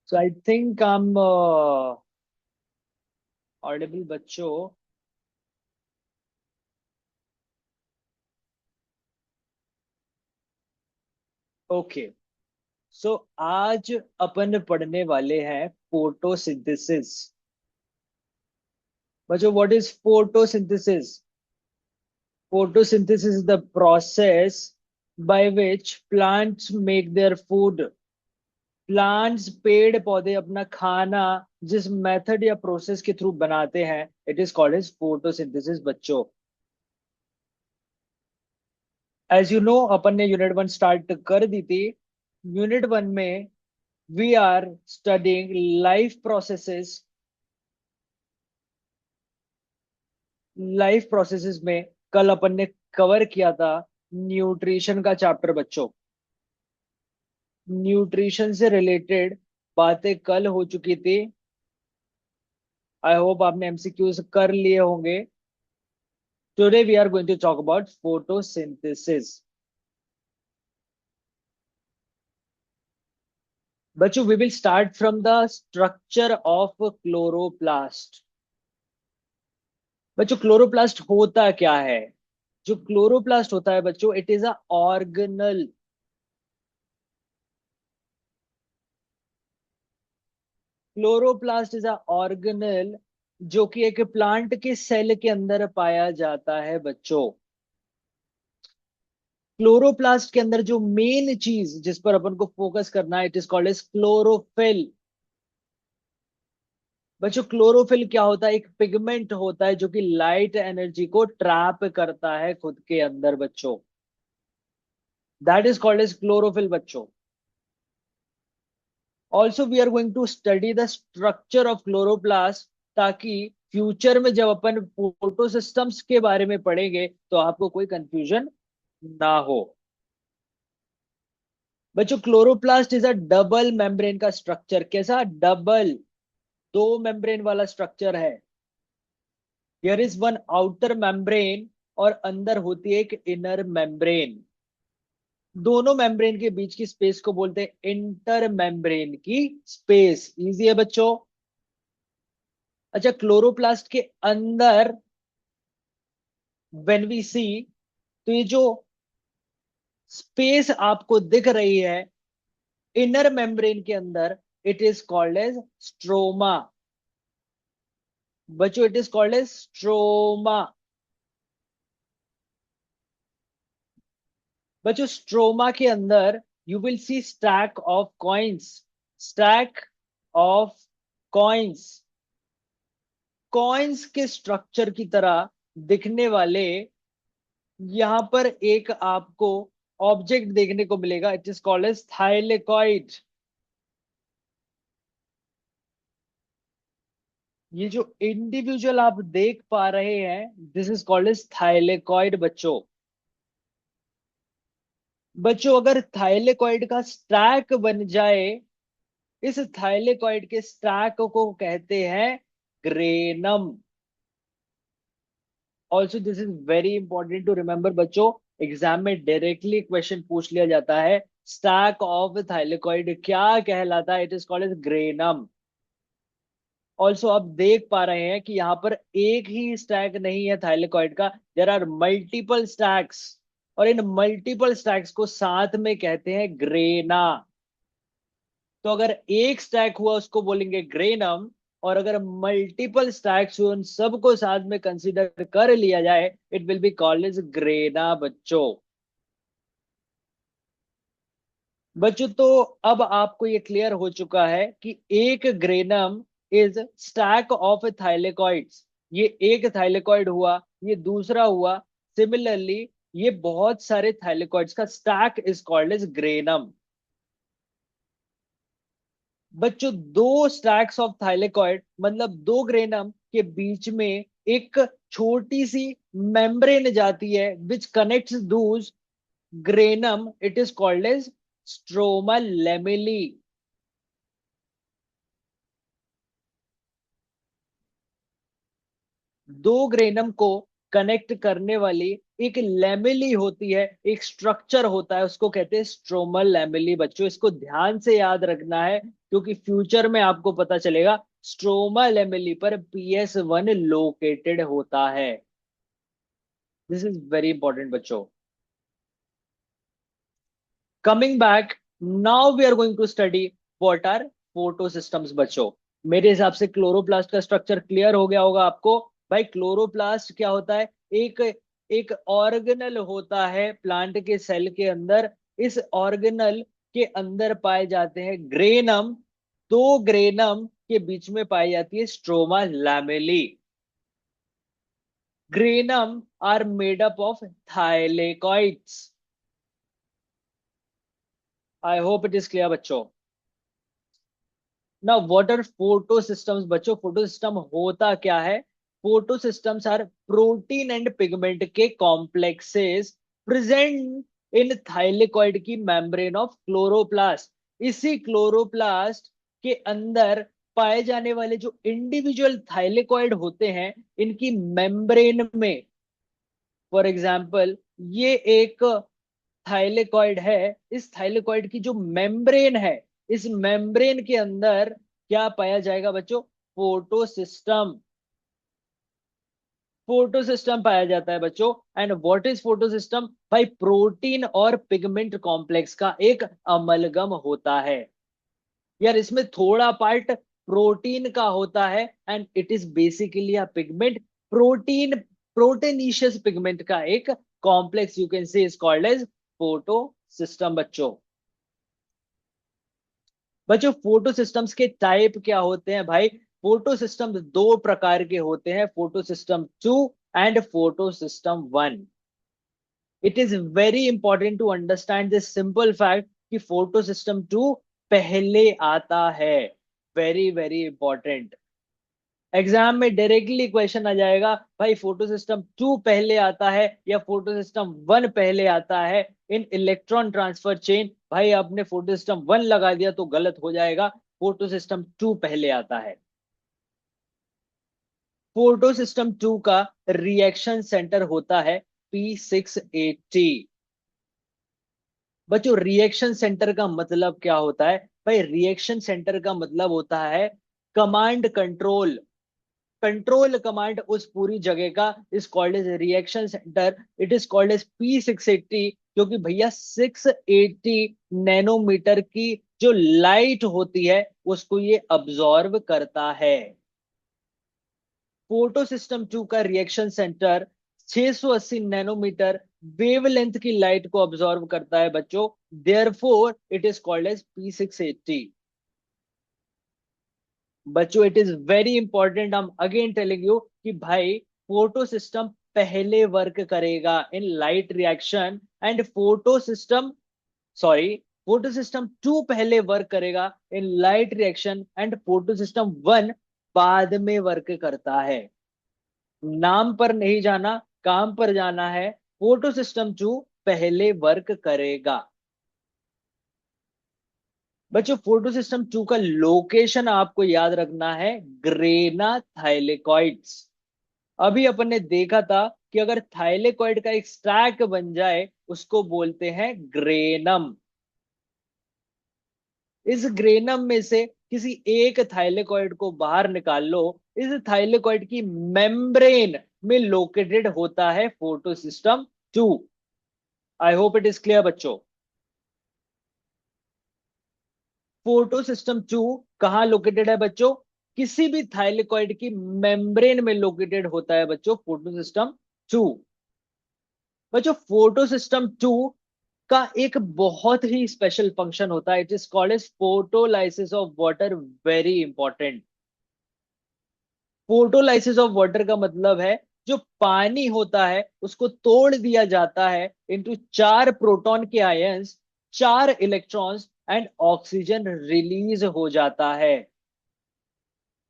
So I think I'm audible बच्चों. Okay. सो आज अपन पढ़ने वाले हैं फोटोसिंथेसिस. बच्चों, what is photosynthesis? Photosynthesis is the process by which plants make their food. Plants, पेड़ पौधे अपना खाना जिस मेथड या प्रोसेस के थ्रू बनाते हैं, it is called as photosynthesis बच्चों. एज यू नो, अपन ने यूनिट वन स्टार्ट कर दी थी. यूनिट वन में we are studying life processes. Life processes में कल अपन ने कवर किया था न्यूट्रिशन का चैप्टर बच्चों. न्यूट्रिशन से रिलेटेड बातें कल हो चुकी थी. आई होप आपने एमसीक्यूज कर लिए होंगे. Today we are going to talk about photosynthesis. बच्चों, we will start from the structure of chloroplast. बच्चों, क्लोरोप्लास्ट होता क्या है? जो क्लोरोप्लास्ट होता है बच्चों, it is a organelle. Chloroplast is a organelle जो कि एक प्लांट के सेल के अंदर पाया जाता है बच्चों. क्लोरोप्लास्ट के अंदर जो मेन चीज जिस पर अपन को फोकस करना है, it is called as chlorophyll. बच्चों, क्लोरोफिल क्या होता है? एक पिगमेंट होता है जो कि लाइट एनर्जी को ट्रैप करता है खुद के अंदर बच्चों. That is called as chlorophyll बच्चों. Also we are going to study the structure of chloroplast, ताकि फ्यूचर में जब अपन फोटो सिस्टम्स के बारे में पढ़ेंगे तो आपको कोई कंफ्यूजन ना हो. बच्चों, chloroplast is a double membrane का स्ट्रक्चर. कैसा? डबल. दो मेम्ब्रेन वाला स्ट्रक्चर है. Here is one outer membrane और अंदर होती है एक इनर मेम्ब्रेन. दोनों मेम्ब्रेन के बीच की स्पेस को बोलते हैं इंटर मेम्ब्रेन की स्पेस. इजी है बच्चों. अच्छा, क्लोरोप्लास्ट के अंदर व्हेन वी सी, तो ये जो स्पेस आपको दिख रही है इनर मेम्ब्रेन के अंदर, it is called as stroma. बच्चों, it is called as stroma. बच्चों, स्ट्रोमा के अंदर you will see stack of coins. Stack of coins. Coins के स्ट्रक्चर की तरह दिखने वाले यहां पर एक आपको ऑब्जेक्ट देखने को मिलेगा. It is called as thylakoid. ये जो इंडिविजुअल आप देख पा रहे हैं, this is called as thylakoid बच्चों. बच्चों, अगर थाइलेकॉइड का स्टैक बन जाए, इस थाइलेकॉइड के स्टैक को कहते हैं granum. Also this is very important to remember बच्चों. एग्जाम में डायरेक्टली क्वेश्चन पूछ लिया जाता है, स्टैक ऑफ थाइलेकॉइड क्या कहलाता है? It is called as granum. Also आप देख पा रहे हैं कि यहाँ पर एक ही स्टैक नहीं है थाइलेकॉइड का. देर आर मल्टीपल स्टैक्स, और इन मल्टीपल स्टैक्स को साथ में कहते हैं ग्रेना. तो अगर एक स्टैक हुआ उसको बोलेंगे ग्रेनम, और अगर मल्टीपल स्टैक्स हुए उन सबको साथ में कंसीडर कर लिया जाए, it will be called as grana बच्चों. बच्चों, तो अब आपको ये क्लियर हो चुका है कि एक granum is stack of thylakoids. ये एक थाइलेकॉइड हुआ, ये दूसरा हुआ. सिमिलरली ये बहुत सारे थाइलेकॉइड्स का stack is called as granum. बच्चों, दो स्टैक्स ऑफ थाइलेकॉइड मतलब दो ग्रेनम के बीच में एक छोटी सी मेम्ब्रेन जाती है which connects those granum. It is called as stroma lamellae. दो ग्रेनम को कनेक्ट करने वाली एक लैमेली होती है, एक स्ट्रक्चर होता है, उसको कहते हैं स्ट्रोमल लैमेली। बच्चों इसको ध्यान से याद रखना है, क्योंकि फ्यूचर में आपको पता चलेगा स्ट्रोमा लैमेली पर PS1 लोकेटेड होता है। दिस इज वेरी इंपॉर्टेंट बच्चों। Coming back, now we are going to study what are photo systems बच्चों। मेरे हिसाब से क्लोरोप्लास्ट का स्ट्रक्चर क्लियर हो गया होगा आपको। भाई क्लोरोप्लास्ट क्या होता है? एक एक ऑर्गेनल होता है प्लांट के सेल के अंदर। इस ऑर्गेनल के अंदर पाए जाते हैं ग्रेनम। दो ग्रेनम के बीच में पाई जाती है stroma lamellae. Granum are made up of thylakoids. I hope it is clear बच्चों। ना व्हाट आर फोटो सिस्टम्स बच्चों? फोटो सिस्टम होता क्या है? Photo systems are protein and pigment के कॉम्प्लेक्सेस प्रेजेंट इन थाइलेकॉइड की मेम्ब्रेन ऑफ क्लोरोप्लास्ट। इसी chloroplast के अंदर पाए जाने वाले जो इंडिविजुअल थाइलेकॉइड होते हैं, इनकी मेम्ब्रेन में, फॉर एग्जाम्पल ये एक थाइलेकॉइड है। इस थाइलेकॉइड की जो मेम्ब्रेन है, इस मेम्ब्रेन के अंदर क्या पाया जाएगा बच्चों? Photo system. फोटो सिस्टम पाया जाता है बच्चों। And what is photo system? भाई प्रोटीन और पिगमेंट कॉम्प्लेक्स का एक अमलगम होता है। यार इसमें थोड़ा पार्ट प्रोटीन का होता है, and it is basically a pigment. Protein, proteinaceous pigment का एक complex you can say is called as photo system बच्चों। बच्चों फोटो सिस्टम्स के टाइप क्या होते हैं भाई? फोटो सिस्टम दो प्रकार के होते हैं, photo system 2 and photo system 1। It is very important to understand this simple fact कि फोटो सिस्टम 2 पहले आता है। Very very important. एग्जाम में डायरेक्टली क्वेश्चन आ जाएगा, भाई फोटो सिस्टम 2 पहले आता है या फोटो सिस्टम 1 पहले आता है इन इलेक्ट्रॉन ट्रांसफर चेन। भाई आपने फोटो सिस्टम 1 लगा दिया तो गलत हो जाएगा, फोटो सिस्टम 2 पहले आता है। फोटो सिस्टम 2 का रिएक्शन सेंटर होता है P680। बच्चों रिएक्शन सेंटर का मतलब क्या होता है? भाई रिएक्शन सेंटर का मतलब होता है कमांड कंट्रोल। कंट्रोल कमांड उस पूरी जगह का is called as reaction centre. It is called as P680, क्योंकि भैया 680 नैनोमीटर की जो लाइट होती है उसको ये अब्जॉर्ब करता है। फोटो सिस्टम 2 का रिएक्शन सेंटर 680 नैनोमीटर वेवलेंथ की लाइट को अब्जॉर्ब करता है बच्चों। Therefore it is called as P680। बच्चों it is very important, I am again telling you कि भाई फोटो सिस्टम पहले वर्क करेगा in light reaction, and photo system, sorry, photo system 2 पहले वर्क करेगा in light reaction, and photo system 1 बाद में work करता है। नाम पर नहीं जाना, काम पर जाना है। फोटो सिस्टम 2 पहले वर्क करेगा। बच्चों फोटो सिस्टम 2 का लोकेशन आपको याद रखना है, ग्रेना थाइलेकॉइड्स। अभी अपन ने देखा था कि अगर थाइलेकॉइड का एक स्टैक बन जाए उसको बोलते हैं ग्रेनम। इस ग्रेनम में से किसी एक थाइलेकॉइड को बाहर निकाल लो, इस थाइलेकॉइड की मेम्ब्रेन में लोकेटेड होता है photo system 2। I hope it is clear बच्चों। फोटो सिस्टम 2 कहां लोकेटेड है बच्चों? किसी भी थाइलेकॉइड की मेम्ब्रेन में लोकेटेड होता है बच्चों फोटो सिस्टम 2। बच्चों फोटो सिस्टम 2 का एक बहुत ही स्पेशल फंक्शन होता है, it is called as photolysis of water. Very important. Photolysis of water का मतलब है जो पानी होता है उसको तोड़ दिया जाता है इनटू 4 प्रोटॉन के ions, 4 electrons, and oxygen release हो जाता है।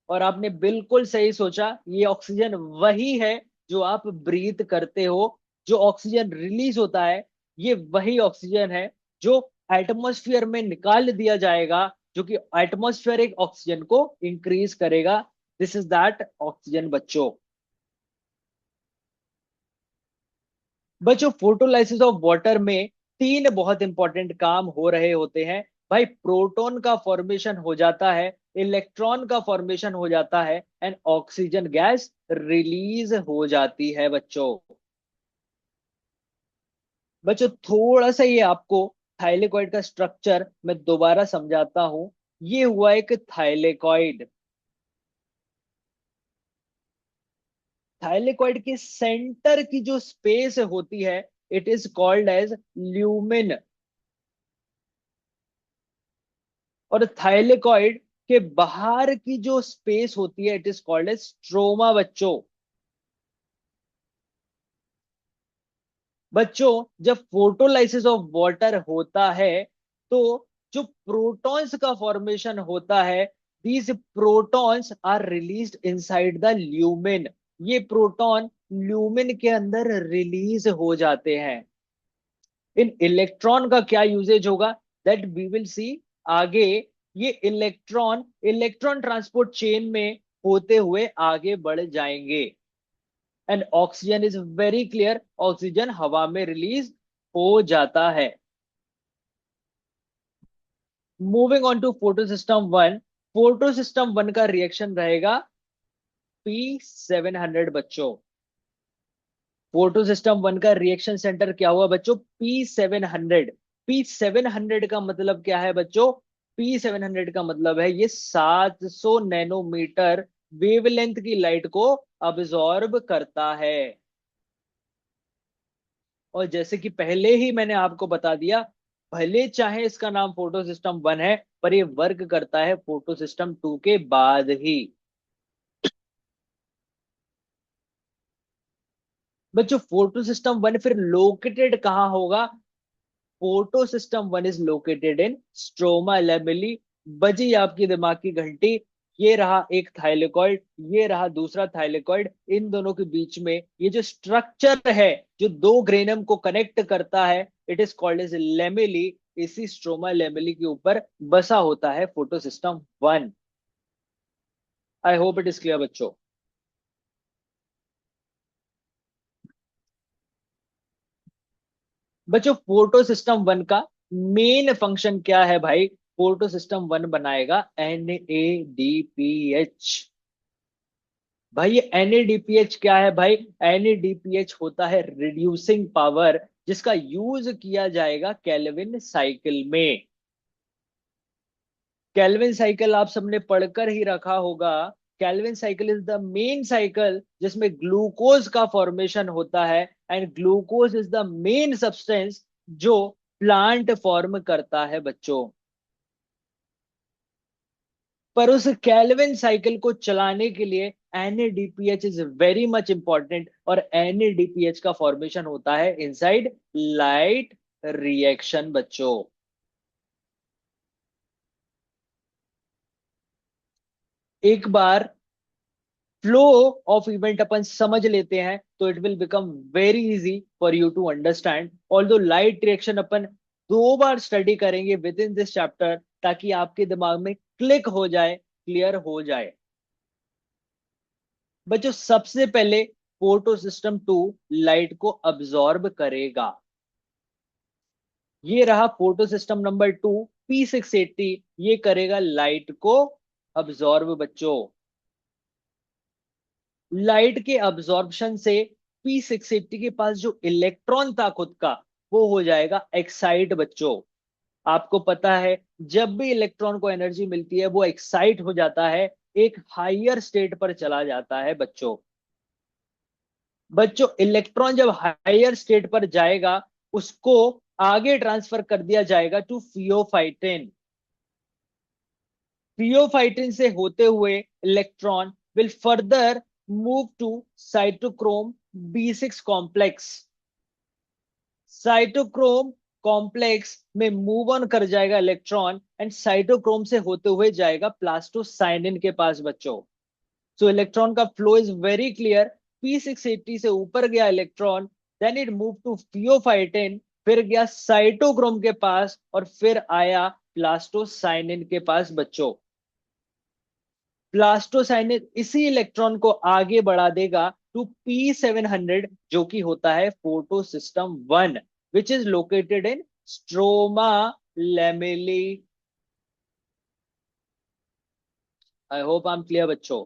और आपने बिल्कुल सही सोचा, ये ऑक्सीजन वही है जो आप ब्रीथ करते हो। जो ऑक्सीजन रिलीज होता है ये वही ऑक्सीजन है जो एटमॉस्फेयर में निकाल दिया जाएगा, जो कि एटमॉस्फेरिक ऑक्सीजन को इंक्रीज करेगा। दिस इज दैट ऑक्सीजन बच्चों। बच्चों फोटोलाइसिस ऑफ वाटर में तीन बहुत इंपॉर्टेंट काम हो रहे होते हैं। भाई प्रोटॉन का फॉर्मेशन हो जाता है, इलेक्ट्रॉन का फॉर्मेशन हो जाता है, एंड ऑक्सीजन गैस रिलीज हो जाती है बच्चों। बच्चों थोड़ा सा ये आपको थाइलेकॉइड का स्ट्रक्चर मैं दोबारा समझाता हूं। ये हुआ एक थाइलेकॉइड। थाइलेकॉइड के सेंटर की जो स्पेस होती है, it is called as lumen. और थाइलेकॉइड के बाहर की जो स्पेस होती है, it is called as stroma बच्चों। बच्चों जब फोटोलाइसिस ऑफ वाटर होता है, तो जो प्रोटॉन्स का फॉर्मेशन होता है, these protons are released inside the lumen. ये प्रोटॉन ल्यूमिन के अंदर रिलीज हो जाते हैं। इन इलेक्ट्रॉन का क्या यूजेज होगा, दैट वी विल सी आगे। ये इलेक्ट्रॉन इलेक्ट्रॉन ट्रांसपोर्ट चेन में होते हुए आगे बढ़ जाएंगे। And oxygen is very clear, oxygen हवा में रिलीज हो जाता है। Moving on to photo system one. Photo system one का रिएक्शन रहेगा P700 बच्चों। फोटो सिस्टम वन का रिएक्शन सेंटर क्या हुआ बच्चों, P700। P700 का मतलब क्या है बच्चों, P700 का मतलब है ये 700 नैनोमीटर वेवलेंथ की लाइट को अब्सॉर्ब करता है। और जैसे कि पहले ही मैंने आपको बता दिया, भले चाहे इसका नाम फोटो सिस्टम वन है, पर ये वर्क करता है फोटो सिस्टम टू के बाद ही। बच्चों फोटो सिस्टम वन फिर लोकेटेड कहाँ होगा, photo system one is located in stroma lamellae. बजी आपकी दिमाग की घंटी। ये रहा एक थाइलेकॉइड, ये रहा दूसरा थाइलेकॉइड, इन दोनों के बीच में ये जो स्ट्रक्चर है, जो दो ग्रेनम को कनेक्ट करता है, इट इज कॉल्ड एज लेमेली। इसी स्ट्रोमा लेमेली के ऊपर बसा होता है photo system one. I hope it is clear बच्चों। बच्चों फोटो सिस्टम वन का मेन फंक्शन क्या है भाई, फोटो सिस्टम वन बनाएगा NADPH। भाई ये NADPH क्या है भाई, NADPH होता है रिड्यूसिंग पावर, जिसका यूज किया जाएगा केल्विन साइकिल में। केल्विन साइकिल आप सबने पढ़कर ही रखा होगा। Calvin cycle is the main cycle जिसमें ग्लूकोज का फॉर्मेशन होता है, and glucose is the main substance जो प्लांट फॉर्म करता है बच्चों। पर उस केल्विन साइकिल को चलाने के लिए NADPH is very much important, और NADPH का फॉर्मेशन होता है इनसाइड लाइट रिएक्शन बच्चों। एक बार फ्लो ऑफ इवेंट अपन समझ लेते हैं, तो it will become very easy for you to understand. Although light reaction अपन दो बार स्टडी करेंगे विद इन दिस चैप्टर, ताकि आपके दिमाग में क्लिक हो जाए, क्लियर हो जाए। बच्चों सबसे पहले फोटो सिस्टम टू लाइट को अब्सॉर्ब करेगा। ये रहा photo system number two, P680। ये करेगा लाइट को अब्सॉर्ब बच्चों। लाइट के अब्जॉर्प्शन से P680 के पास जो इलेक्ट्रॉन था खुद का, वो हो जाएगा एक्साइट बच्चों। आपको पता है जब भी इलेक्ट्रॉन को एनर्जी मिलती है, वो एक्साइट हो जाता है, एक हायर स्टेट पर चला जाता है बच्चों। बच्चों इलेक्ट्रॉन जब हायर स्टेट पर जाएगा, उसको आगे ट्रांसफर कर दिया जाएगा टू फियोफाइटिन। फियोफाइटिन से होते हुए electron will further move to cytochrome B6 complex. Cytochrome complex में मूव ऑन कर जाएगा इलेक्ट्रॉन, एंड साइटोक्रोम से होते हुए जाएगा प्लास्टोसाइनिन के पास बच्चों। सो इलेक्ट्रॉन का flow is very clear. P680 से ऊपर गया electron, then it move to pheophytin, फिर गया साइटोक्रोम के पास, और फिर आया प्लास्टोसाइनिन के पास बच्चों। प्लास्टोसाइनिन इसी इलेक्ट्रॉन को आगे बढ़ा देगा टू P700 जो कि होता है photo system 1 which is located in stroma lamellae. I hope I am clear बच्चों।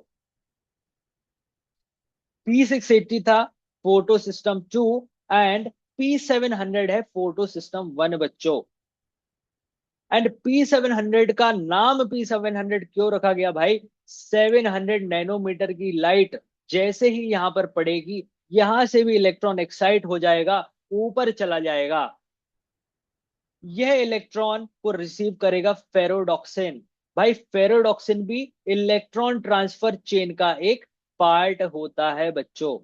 P680 था फोटो सिस्टम 2 एंड P700 है फोटो सिस्टम 1 बच्चों। एंड P700 का नाम P700 क्यों रखा गया भाई? 700 नैनोमीटर की लाइट जैसे ही यहां पर पड़ेगी, यहां से भी इलेक्ट्रॉन एक्साइट हो जाएगा, ऊपर चला जाएगा। यह इलेक्ट्रॉन को रिसीव करेगा फेरोडॉक्सिन। भाई फेरोडॉक्सिन भी इलेक्ट्रॉन ट्रांसफर चेन का एक पार्ट होता है बच्चों।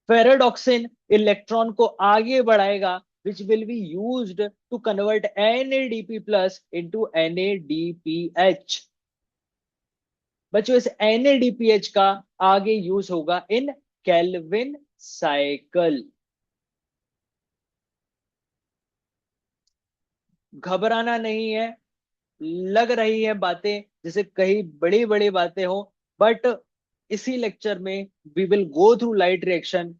फेरोडॉक्सिन इलेक्ट्रॉन को आगे बढ़ाएगा which will be used to convert NADP plus into NADPH। बच्चों इस NADPH का आगे यूज होगा इन केल्विन साइकिल। घबराना नहीं है। लग रही है बातें जैसे कहीं बड़ी बड़ी बातें हो, बट इसी लेक्चर में we will go through light reaction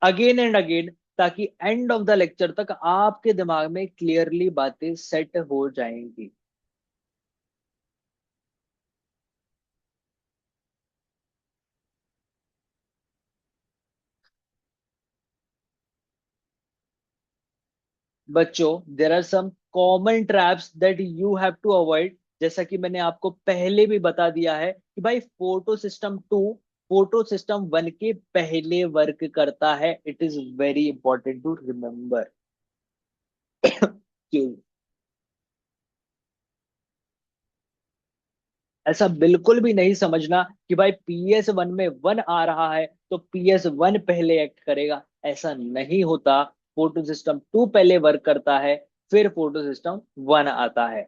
again and again, ताकि एंड ऑफ द लेक्चर तक आपके दिमाग में क्लियरली बातें सेट हो जाएंगी। बच्चों there are some common traps that you have to avoid. जैसा कि मैंने आपको पहले भी बता दिया है कि भाई फोटो सिस्टम 2 फोटो सिस्टम 1 के पहले वर्क करता है। It is very important to remember. ऐसा बिल्कुल भी नहीं समझना कि भाई PS1 में 1 आ रहा है तो PS1 पहले एक्ट करेगा, ऐसा नहीं होता। फोटो सिस्टम 2 पहले वर्क करता है, फिर फोटो सिस्टम 1 आता है।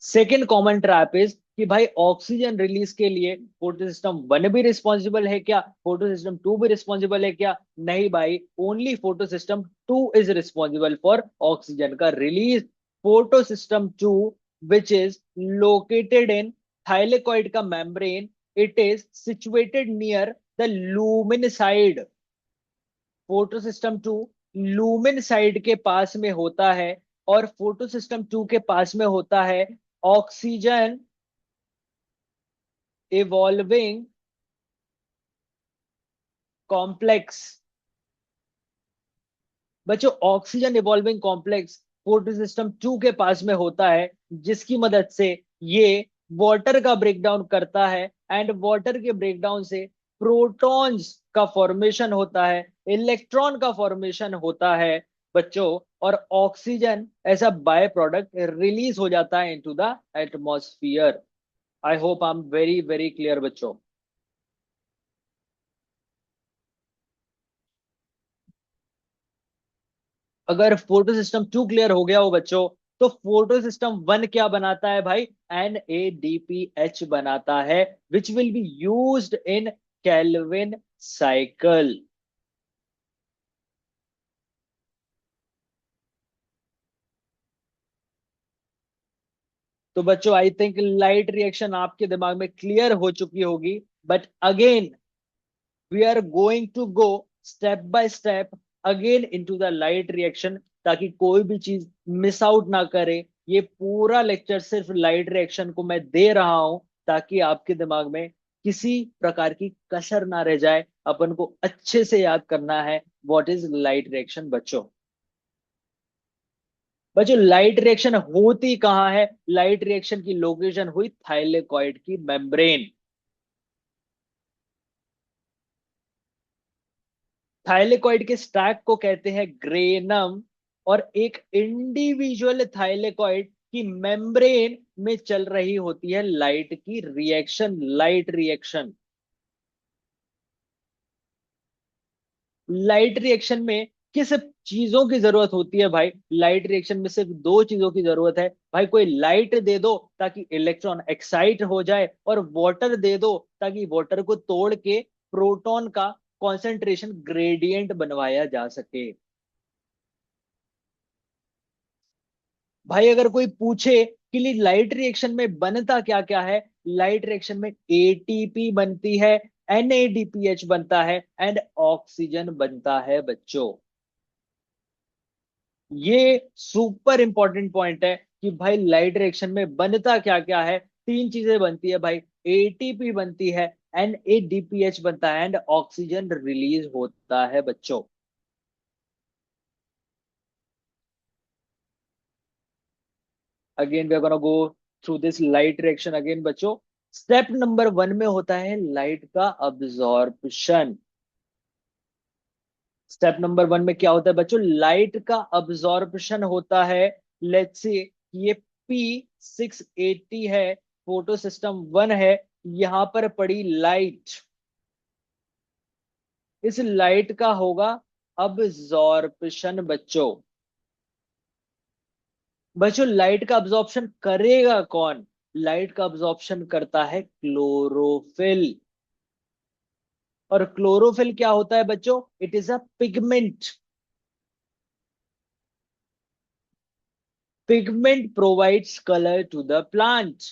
सेकेंड कॉमन ट्रैप इज कि भाई ऑक्सीजन रिलीज के लिए फोटो सिस्टम 1 भी रिस्पॉन्सिबल है क्या, फोटो सिस्टम 2 भी रिस्पॉन्सिबल है क्या? नहीं भाई, only photo system 2 is responsible for oxygen का release. Photo system 2 which is located in thylakoid का membrane, it is situated near the lumen side. Photo system 2 lumen side के पास में होता है, और फोटो सिस्टम 2 के पास में होता है ऑक्सीजन इवॉल्विंग कॉम्प्लेक्स। बच्चों oxygen evolving complex photo system 2 के पास में होता है, जिसकी मदद से ये वाटर का ब्रेकडाउन करता है, एंड वाटर के ब्रेकडाउन से प्रोटॉन्स का फॉर्मेशन होता है, इलेक्ट्रॉन का फॉर्मेशन होता है बच्चों, और ऑक्सीजन ऐसा बाय प्रोडक्ट रिलीज हो जाता है into the atmosphere. I hope I am very very clear बच्चों। अगर फोटो सिस्टम 2 क्लियर हो गया हो बच्चों, तो फोटो सिस्टम 1 क्या बनाता है भाई? NADPH बनाता है विच will be used in Calvin cycle. तो बच्चों आई थिंक लाइट रिएक्शन आपके दिमाग में क्लियर हो चुकी होगी, but again we are going to go step by step again into the light reaction, ताकि कोई भी चीज मिस आउट ना करे। ये पूरा लेक्चर सिर्फ लाइट रिएक्शन को मैं दे रहा हूं, ताकि आपके दिमाग में किसी प्रकार की कसर ना रह जाए। अपन को अच्छे से याद करना है व्हाट इज लाइट रिएक्शन बच्चों। बच्चों लाइट रिएक्शन होती कहाँ है? लाइट रिएक्शन की लोकेशन हुई थाइलेकॉइड की मेम्ब्रेन। थाइलेकॉइड के स्टैक को कहते हैं ग्रेनम, और एक इंडिविजुअल थाइलेकॉइड की मेम्ब्रेन में चल रही होती है लाइट की reaction, light reaction. Light reaction में किस चीजों की जरूरत होती है भाई? लाइट रिएक्शन में सिर्फ दो चीजों की जरूरत है भाई। कोई लाइट दे दो ताकि इलेक्ट्रॉन एक्साइट हो जाए, और वाटर दे दो ताकि वाटर को तोड़ के प्रोटॉन का कॉन्सेंट्रेशन ग्रेडियंट बनवाया जा सके। भाई अगर कोई पूछे कि लाइट रिएक्शन में बनता क्या क्या है, लाइट रिएक्शन में एटीपी बनती है, NADPH बनता है एंड ऑक्सीजन बनता है बच्चों। ये सुपर इंपॉर्टेंट पॉइंट है कि भाई लाइट रिएक्शन में बनता क्या क्या है। तीन चीजें बनती है भाई, एटीपी बनती है, NADPH बनता है एंड ऑक्सीजन रिलीज होता है बच्चों। Again we are gonna go through this light reaction again बच्चों। स्टेप नंबर 1 में होता है लाइट का अब्जॉर्प्शन। स्टेप नंबर 1 में क्या होता है बच्चों, लाइट का अब्जॉर्प्शन होता है। लेट्स सी ये P680 है, फोटो सिस्टम 1 है, यहां पर पड़ी लाइट, इस लाइट का होगा अब्जॉर्प्शन बच्चों। बच्चों लाइट का अब्जॉर्प्शन करेगा कौन, लाइट का अब्जॉर्प्शन करता है क्लोरोफिल। और क्लोरोफिल क्या होता है बच्चों, it is a pigment. Pigment provides colour to the plant.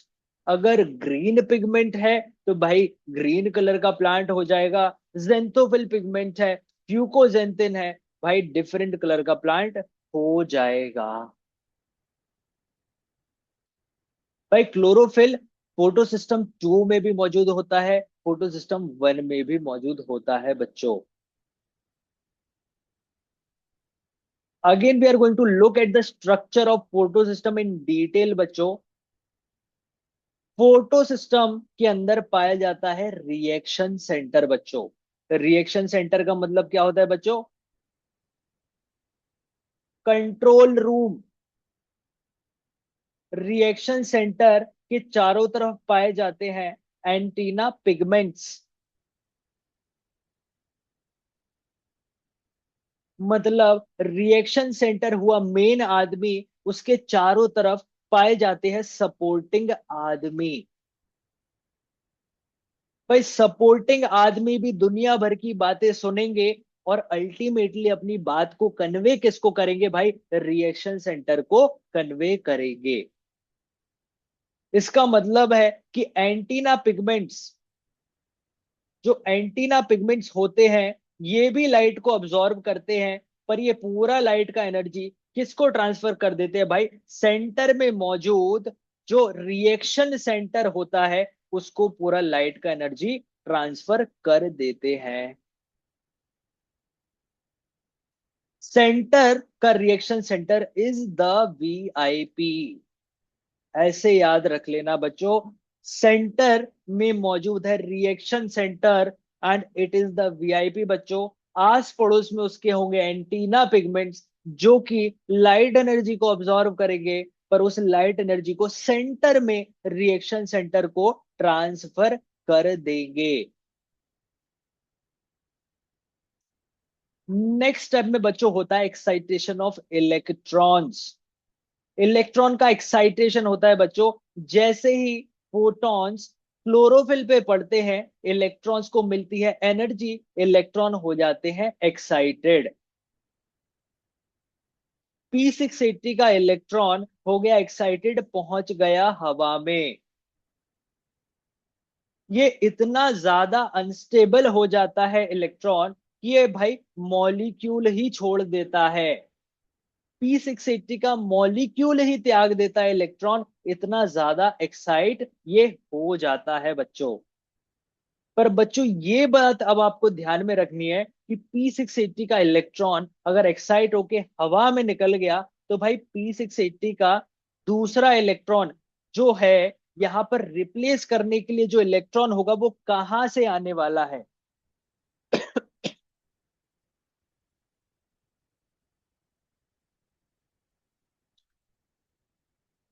अगर ग्रीन पिगमेंट है तो भाई ग्रीन कलर का प्लांट हो जाएगा। जेंथोफिल पिगमेंट है, फ्यूकोजेंथिन है, भाई डिफरेंट कलर का प्लांट हो जाएगा। भाई क्लोरोफिल फोटो सिस्टम 2 में भी मौजूद होता है, फोटो सिस्टम 1 में भी मौजूद होता है बच्चों। Again we are going to look at the structure of photo system in detail बच्चों। फोटो सिस्टम के अंदर पाया जाता है रिएक्शन सेंटर बच्चों। रिएक्शन सेंटर का मतलब क्या होता है बच्चों, कंट्रोल रूम। रिएक्शन सेंटर के चारों तरफ पाए जाते हैं एंटीना पिगमेंट्स। मतलब रिएक्शन सेंटर हुआ मेन आदमी, उसके चारों तरफ पाए जाते हैं सपोर्टिंग आदमी। भाई सपोर्टिंग आदमी भी दुनिया भर की बातें सुनेंगे और अल्टीमेटली अपनी बात को कन्वे किसको करेंगे भाई, रिएक्शन सेंटर को कन्वे करेंगे। इसका मतलब है कि एंटीना पिगमेंट्स, जो एंटीना पिगमेंट्स होते हैं, ये भी लाइट को अब्सॉर्ब करते हैं, पर ये पूरा लाइट का एनर्जी किसको ट्रांसफर कर देते हैं भाई, सेंटर में मौजूद जो रिएक्शन सेंटर होता है उसको पूरा लाइट का एनर्जी ट्रांसफर कर देते हैं। सेंटर का reaction centre is the VIP। ऐसे याद रख लेना बच्चों, सेंटर में मौजूद है reaction centre and it is the VIP बच्चों। आस पड़ोस में उसके होंगे एंटीना पिगमेंट्स जो कि लाइट एनर्जी को ऑब्जॉर्व करेंगे, पर उस लाइट एनर्जी को सेंटर में रिएक्शन सेंटर को ट्रांसफर कर देंगे। नेक्स्ट स्टेप में बच्चों होता है एक्साइटेशन ऑफ इलेक्ट्रॉन्स। इलेक्ट्रॉन का एक्साइटेशन होता है बच्चों, जैसे ही फोटॉन्स क्लोरोफिल पे पड़ते हैं, इलेक्ट्रॉन्स को मिलती है एनर्जी, इलेक्ट्रॉन हो जाते हैं एक्साइटेड। P680 का इलेक्ट्रॉन हो गया एक्साइटेड, पहुंच गया हवा में। ये इतना ज्यादा अनस्टेबल हो जाता है इलेक्ट्रॉन कि ये भाई मॉलिक्यूल ही छोड़ देता है। P680 का मॉलिक्यूल ही त्याग देता है इलेक्ट्रॉन, इतना ज्यादा एक्साइट ये हो जाता है बच्चों। पर बच्चों ये बात अब आपको ध्यान में रखनी है कि P680 का इलेक्ट्रॉन अगर एक्साइट होके हवा में निकल गया तो भाई P680 का दूसरा इलेक्ट्रॉन जो है, यहां पर रिप्लेस करने के लिए जो इलेक्ट्रॉन होगा वो कहां से आने वाला है।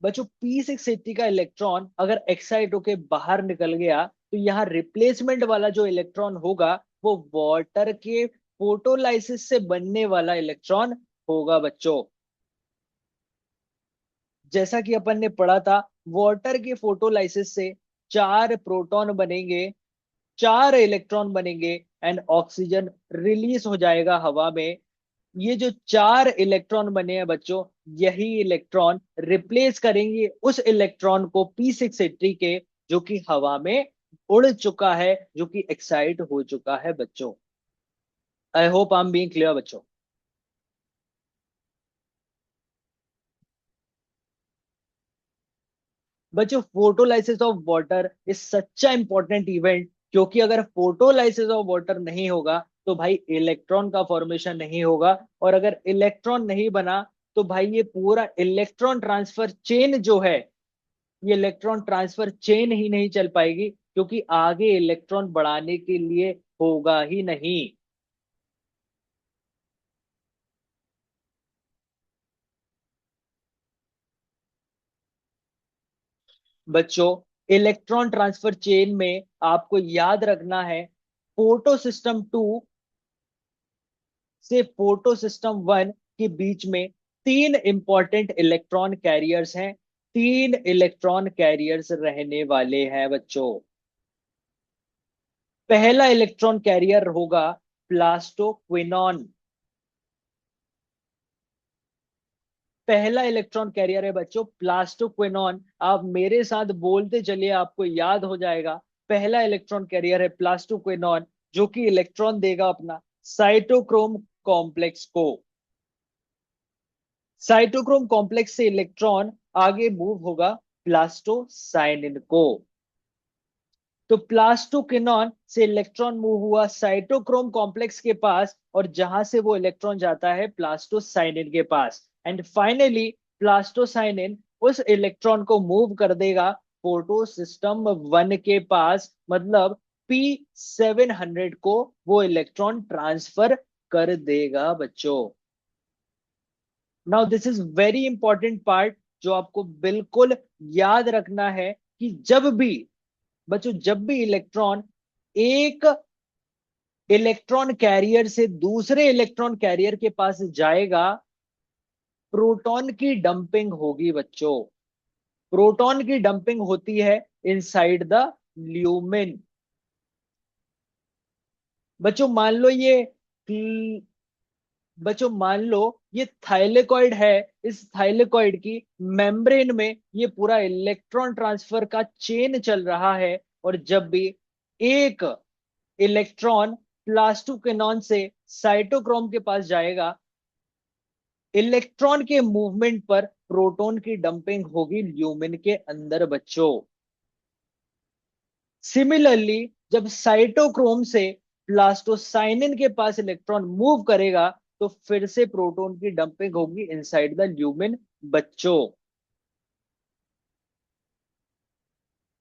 बच्चों P680 का इलेक्ट्रॉन अगर एक्साइट होके बाहर निकल गया तो यहाँ रिप्लेसमेंट वाला जो इलेक्ट्रॉन होगा वो वाटर के फोटोलाइसिस से बनने वाला इलेक्ट्रॉन होगा बच्चों। जैसा कि अपन ने पढ़ा था, वाटर के फोटोलाइसिस से 4 प्रोटॉन बनेंगे, 4 इलेक्ट्रॉन बनेंगे एंड ऑक्सीजन रिलीज हो जाएगा हवा में। ये जो 4 इलेक्ट्रॉन बने हैं बच्चों, यही इलेक्ट्रॉन रिप्लेस करेंगे उस इलेक्ट्रॉन को P680 के, जो कि हवा में उड़ चुका है, जो कि एक्साइट हो चुका है बच्चों। I hope I am being clear बच्चों। बच्चों फोटोलाइसिस ऑफ वाटर इज सच्चा इंपॉर्टेंट इवेंट, क्योंकि अगर फोटोलाइसिस ऑफ वाटर नहीं होगा तो भाई इलेक्ट्रॉन का फॉर्मेशन नहीं होगा, और अगर इलेक्ट्रॉन नहीं बना तो भाई ये पूरा इलेक्ट्रॉन ट्रांसफर चेन जो है, ये इलेक्ट्रॉन ट्रांसफर चेन ही नहीं चल पाएगी, क्योंकि आगे इलेक्ट्रॉन बढ़ाने के लिए होगा ही नहीं। बच्चों इलेक्ट्रॉन ट्रांसफर चेन में आपको याद रखना है, फोटो सिस्टम 2 से फोटो सिस्टम 1 के बीच में तीन इंपॉर्टेंट इलेक्ट्रॉन कैरियर्स हैं। तीन इलेक्ट्रॉन कैरियर्स रहने वाले हैं बच्चों। पहला इलेक्ट्रॉन कैरियर होगा प्लास्टोक्विनॉन। पहला इलेक्ट्रॉन कैरियर है बच्चों प्लास्टोक्विनॉन। आप मेरे साथ बोलते चलिए, आपको याद हो जाएगा। पहला इलेक्ट्रॉन कैरियर है प्लास्टोक्विनॉन, जो कि इलेक्ट्रॉन देगा अपना साइटोक्रोम कॉम्प्लेक्स को। साइटोक्रोम कॉम्प्लेक्स से इलेक्ट्रॉन आगे मूव होगा प्लास्टोसाइनिन को। तो प्लास्टोक्विनॉन से इलेक्ट्रॉन मूव हुआ साइटोक्रोम कॉम्प्लेक्स के पास, और जहां से वो इलेक्ट्रॉन जाता है प्लास्टोसाइनिन के पास, एंड फाइनली प्लास्टोसाइनिन उस इलेक्ट्रॉन को मूव कर देगा फोटो सिस्टम 1 के पास, मतलब P700 को वो इलेक्ट्रॉन ट्रांसफर कर देगा बच्चों। Now this is very important part, जो आपको बिल्कुल याद रखना है, कि जब भी बच्चों, जब भी इलेक्ट्रॉन एक इलेक्ट्रॉन कैरियर से दूसरे इलेक्ट्रॉन कैरियर के पास जाएगा, प्रोटॉन की डंपिंग होगी बच्चों। प्रोटॉन की डंपिंग होती है इनसाइड द ल्यूमिन। बच्चों मान लो ये बच्चों मान लो ये थाइलेकॉइड है। इस थाइलेकॉइड की मेम्ब्रेन में ये पूरा इलेक्ट्रॉन ट्रांसफर का चेन चल रहा है, और जब भी एक इलेक्ट्रॉन प्लास्टोक्विनॉन से साइटोक्रोम के पास जाएगा, इलेक्ट्रॉन के मूवमेंट पर प्रोटॉन की डंपिंग होगी ल्यूमिन के अंदर बच्चों। सिमिलरली जब साइटोक्रोम से प्लास्टोसाइनिन के पास इलेक्ट्रॉन मूव करेगा, तो फिर से प्रोटॉन की डंपिंग होगी इनसाइड द ल्यूमिन बच्चों।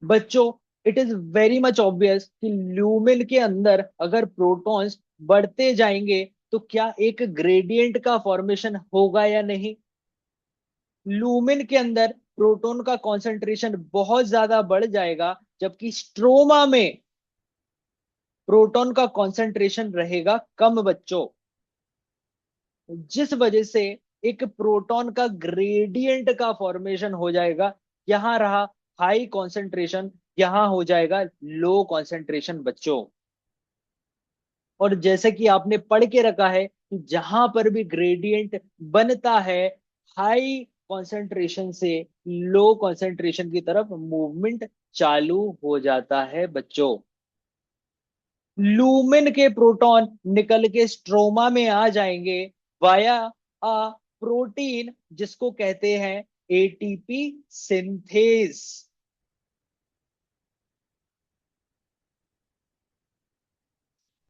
बच्चों it is very much obvious कि ल्यूमिन के अंदर अगर प्रोटॉन्स बढ़ते जाएंगे तो क्या एक ग्रेडियंट का फॉर्मेशन होगा या नहीं। लूमेन के अंदर प्रोटॉन का कॉन्सेंट्रेशन बहुत ज्यादा बढ़ जाएगा, जबकि स्ट्रोमा में प्रोटॉन का कॉन्सेंट्रेशन रहेगा कम बच्चों, जिस वजह से एक प्रोटॉन का ग्रेडियंट का फॉर्मेशन हो जाएगा। यहां रहा हाई कॉन्सेंट्रेशन, यहां हो जाएगा लो कॉन्सेंट्रेशन बच्चों। और जैसे कि आपने पढ़ के रखा है कि जहां पर भी ग्रेडियंट बनता है, हाई कॉन्सेंट्रेशन से लो कॉन्सेंट्रेशन की तरफ मूवमेंट चालू हो जाता है बच्चों। लूमेन के प्रोटॉन निकल के स्ट्रोमा में आ जाएंगे वाया अ प्रोटीन, जिसको कहते हैं ATP synthase.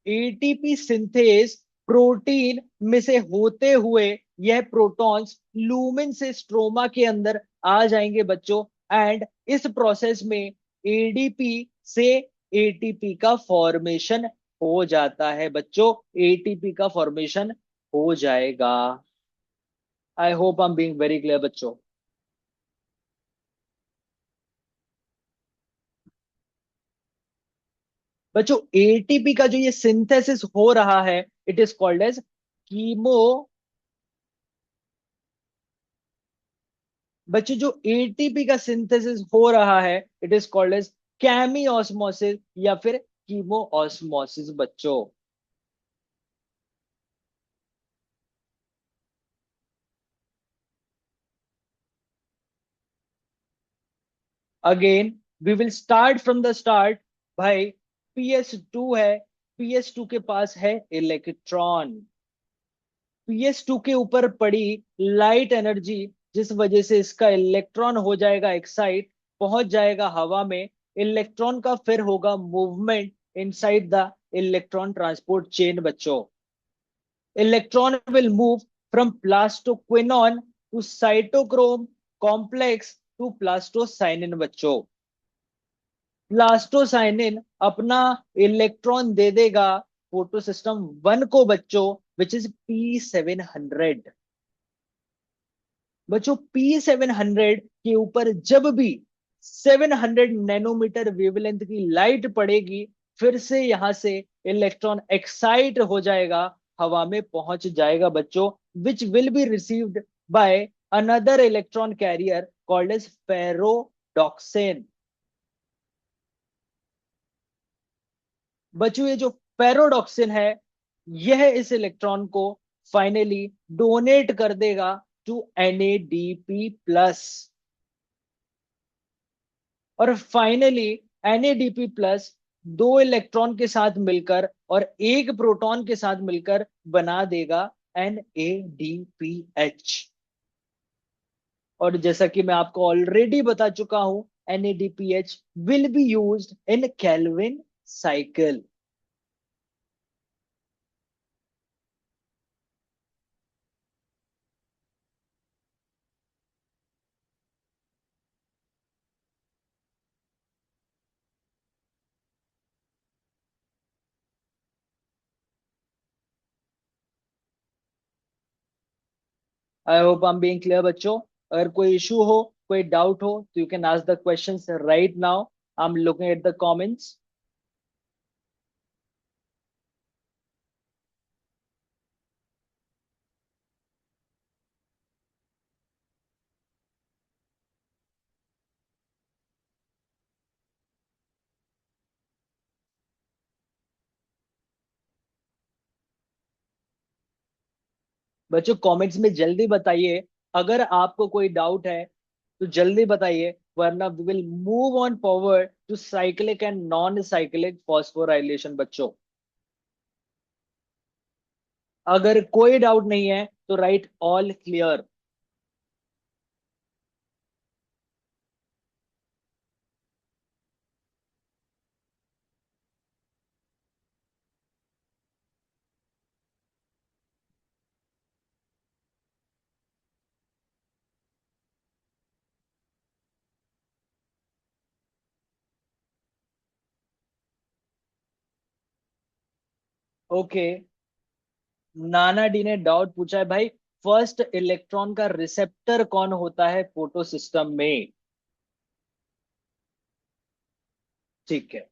ATP synthase protein में से होते हुए यह प्रोटॉन्स लूमेन से स्ट्रोमा के अंदर आ जाएंगे बच्चों, एंड इस प्रोसेस में एडीपी से एटीपी का फॉर्मेशन हो जाता है बच्चों। एटीपी का फॉर्मेशन हो जाएगा। I hope I am being very clear बच्चों। बच्चों एटीपी का जो ये सिंथेसिस हो रहा है, it is called as chemo. बच्चों जो एटीपी का सिंथेसिस हो रहा है, it is called as chemiosmosis या फिर कीमो ऑस्मोसिस बच्चों। Again we will start from the start भाई। PS2 है, PS2 के पास है इलेक्ट्रॉन। PS2 के ऊपर पड़ी लाइट एनर्जी, जिस वजह से इसका इलेक्ट्रॉन हो जाएगा एक्साइट, पहुंच जाएगा हवा में। इलेक्ट्रॉन का फिर होगा movement inside the electron transport chain बच्चों। Electron will move from plastoquinone to cytochrome complex to plastocyanin बच्चों। प्लास्टोसाइनिन अपना इलेक्ट्रॉन दे देगा फोटो सिस्टम वन को बच्चों, विच इज P700। बच्चों P700 के ऊपर जब भी 700 नैनोमीटर वेवलेंथ की लाइट पड़ेगी, फिर से यहां से इलेक्ट्रॉन एक्साइट हो जाएगा, हवा में पहुंच जाएगा बच्चों, which will be received by another electron carrier called as ferredoxin. बच्चों ये जो फेरोडॉक्सिन है, यह इस इलेक्ट्रॉन को फाइनली डोनेट कर देगा टू NADP+। और फाइनली NADP+ दो इलेक्ट्रॉन के साथ मिलकर और एक प्रोटॉन के साथ मिलकर बना देगा NADPH। और जैसा कि मैं आपको ऑलरेडी बता चुका हूं, NADPH will be used in Calvin cycle. I hope I am being clear बच्चों। अगर कोई इशू हो, कोई डाउट हो, तो you can ask the questions right now. I am looking at the comments. बच्चों कमेंट्स में जल्दी बताइए, अगर आपको कोई डाउट है तो जल्दी बताइए, वरना we will move on forward to cyclic and non cyclic phosphorylation बच्चों। अगर कोई डाउट नहीं है तो write all clear. Okay, Nana D ने डाउट पूछा है भाई, फर्स्ट इलेक्ट्रॉन का रिसेप्टर कौन होता है फोटो सिस्टम में। ठीक है,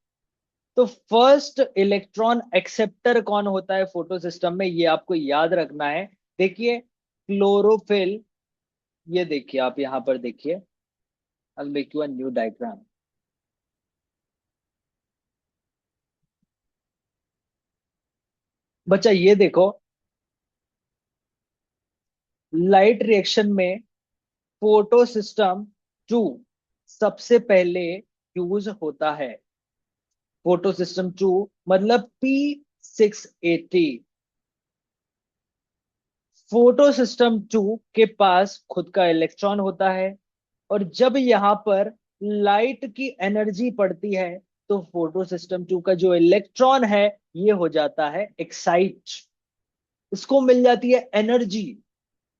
तो फर्स्ट इलेक्ट्रॉन एक्सेप्टर कौन होता है फोटो सिस्टम में, ये आपको याद रखना है। देखिए क्लोरोफिल, ये देखिए आप यहां पर देखिए, I make you a new diagram. बच्चा ये देखो, लाइट रिएक्शन में फोटो सिस्टम 2 सबसे पहले यूज होता है। फोटो सिस्टम 2 मतलब P680। फोटो सिस्टम 2 के पास खुद का इलेक्ट्रॉन होता है, और जब यहां पर लाइट की एनर्जी पड़ती है, तो फोटो सिस्टम 2 का जो इलेक्ट्रॉन है ये हो जाता है एक्साइट। इसको मिल जाती है एनर्जी,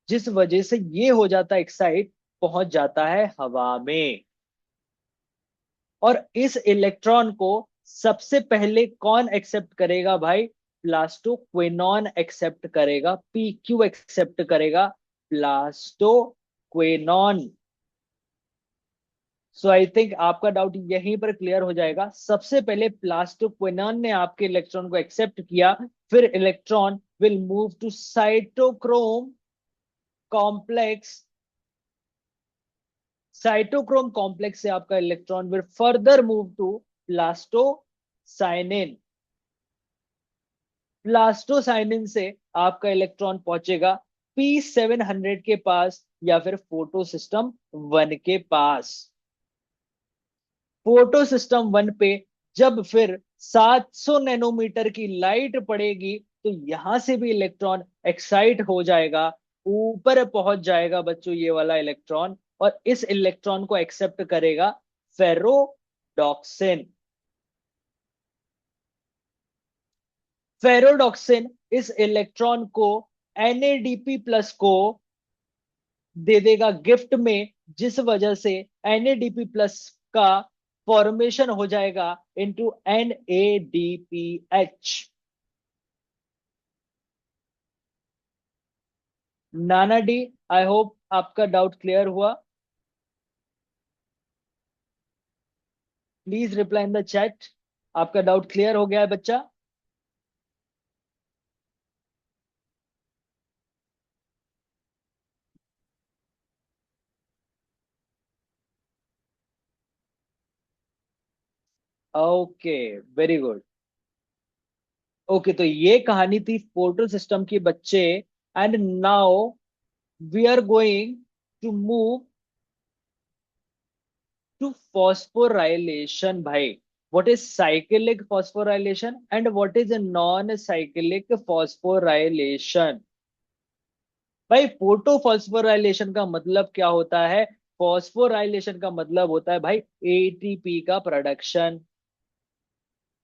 जिस वजह से ये हो जाता है एक्साइट, पहुंच जाता है हवा में। और इस इलेक्ट्रॉन को सबसे पहले कौन एक्सेप्ट करेगा भाई, प्लास्टोक्वेनॉन एक्सेप्ट करेगा, PQ एक्सेप्ट करेगा, प्लास्टोक्वेनॉन। सो आई थिंक आपका डाउट यहीं पर क्लियर हो जाएगा। सबसे पहले प्लास्टोक्वेनॉन ने आपके इलेक्ट्रॉन को एक्सेप्ट किया, फिर electron will move to cytochrome complex. Cytochrome complex से आपका electron will further move to plastocyanin. Plastocyanin से आपका इलेक्ट्रॉन पहुंचेगा P700 के पास, या फिर फोटो सिस्टम 1 के पास। फोटो सिस्टम वन पे जब फिर 700 नैनोमीटर की लाइट पड़ेगी तो यहां से भी इलेक्ट्रॉन एक्साइट हो जाएगा, ऊपर पहुंच जाएगा बच्चों ये वाला इलेक्ट्रॉन, और इस इलेक्ट्रॉन को एक्सेप्ट करेगा फेरोडॉक्सिन। फेरोडॉक्सिन इस इलेक्ट्रॉन को NADP प्लस को दे देगा गिफ्ट में, जिस वजह से NADP प्लस का फॉर्मेशन हो जाएगा into NADPH। Nana D, I hope आपका डाउट क्लियर हुआ। Please reply in the chat, आपका डाउट क्लियर हो गया है बच्चा। Okay, very good. ओके, तो ये कहानी थी फोटो सिस्टम की बच्चे। And now we are going to move to phosphorylation भाई। What is cyclic phosphorylation and what is non cyclic phosphorylation? भाई फोटो फॉस्फोराइलेशन का मतलब क्या होता है? फॉस्फोराइलेशन का मतलब होता है भाई एटीपी का प्रोडक्शन।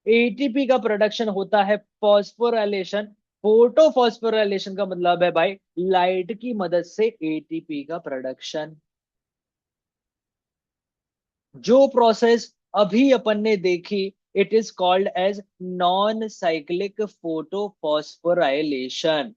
एटीपी का प्रोडक्शन होता है फॉस्फोराइलेशन। फोटो फॉस्फोराइलेशन का मतलब है भाई लाइट की मदद से एटीपी का प्रोडक्शन। जो प्रोसेस अभी अपन ने देखी, it is called as non cyclic photo phosphorylation.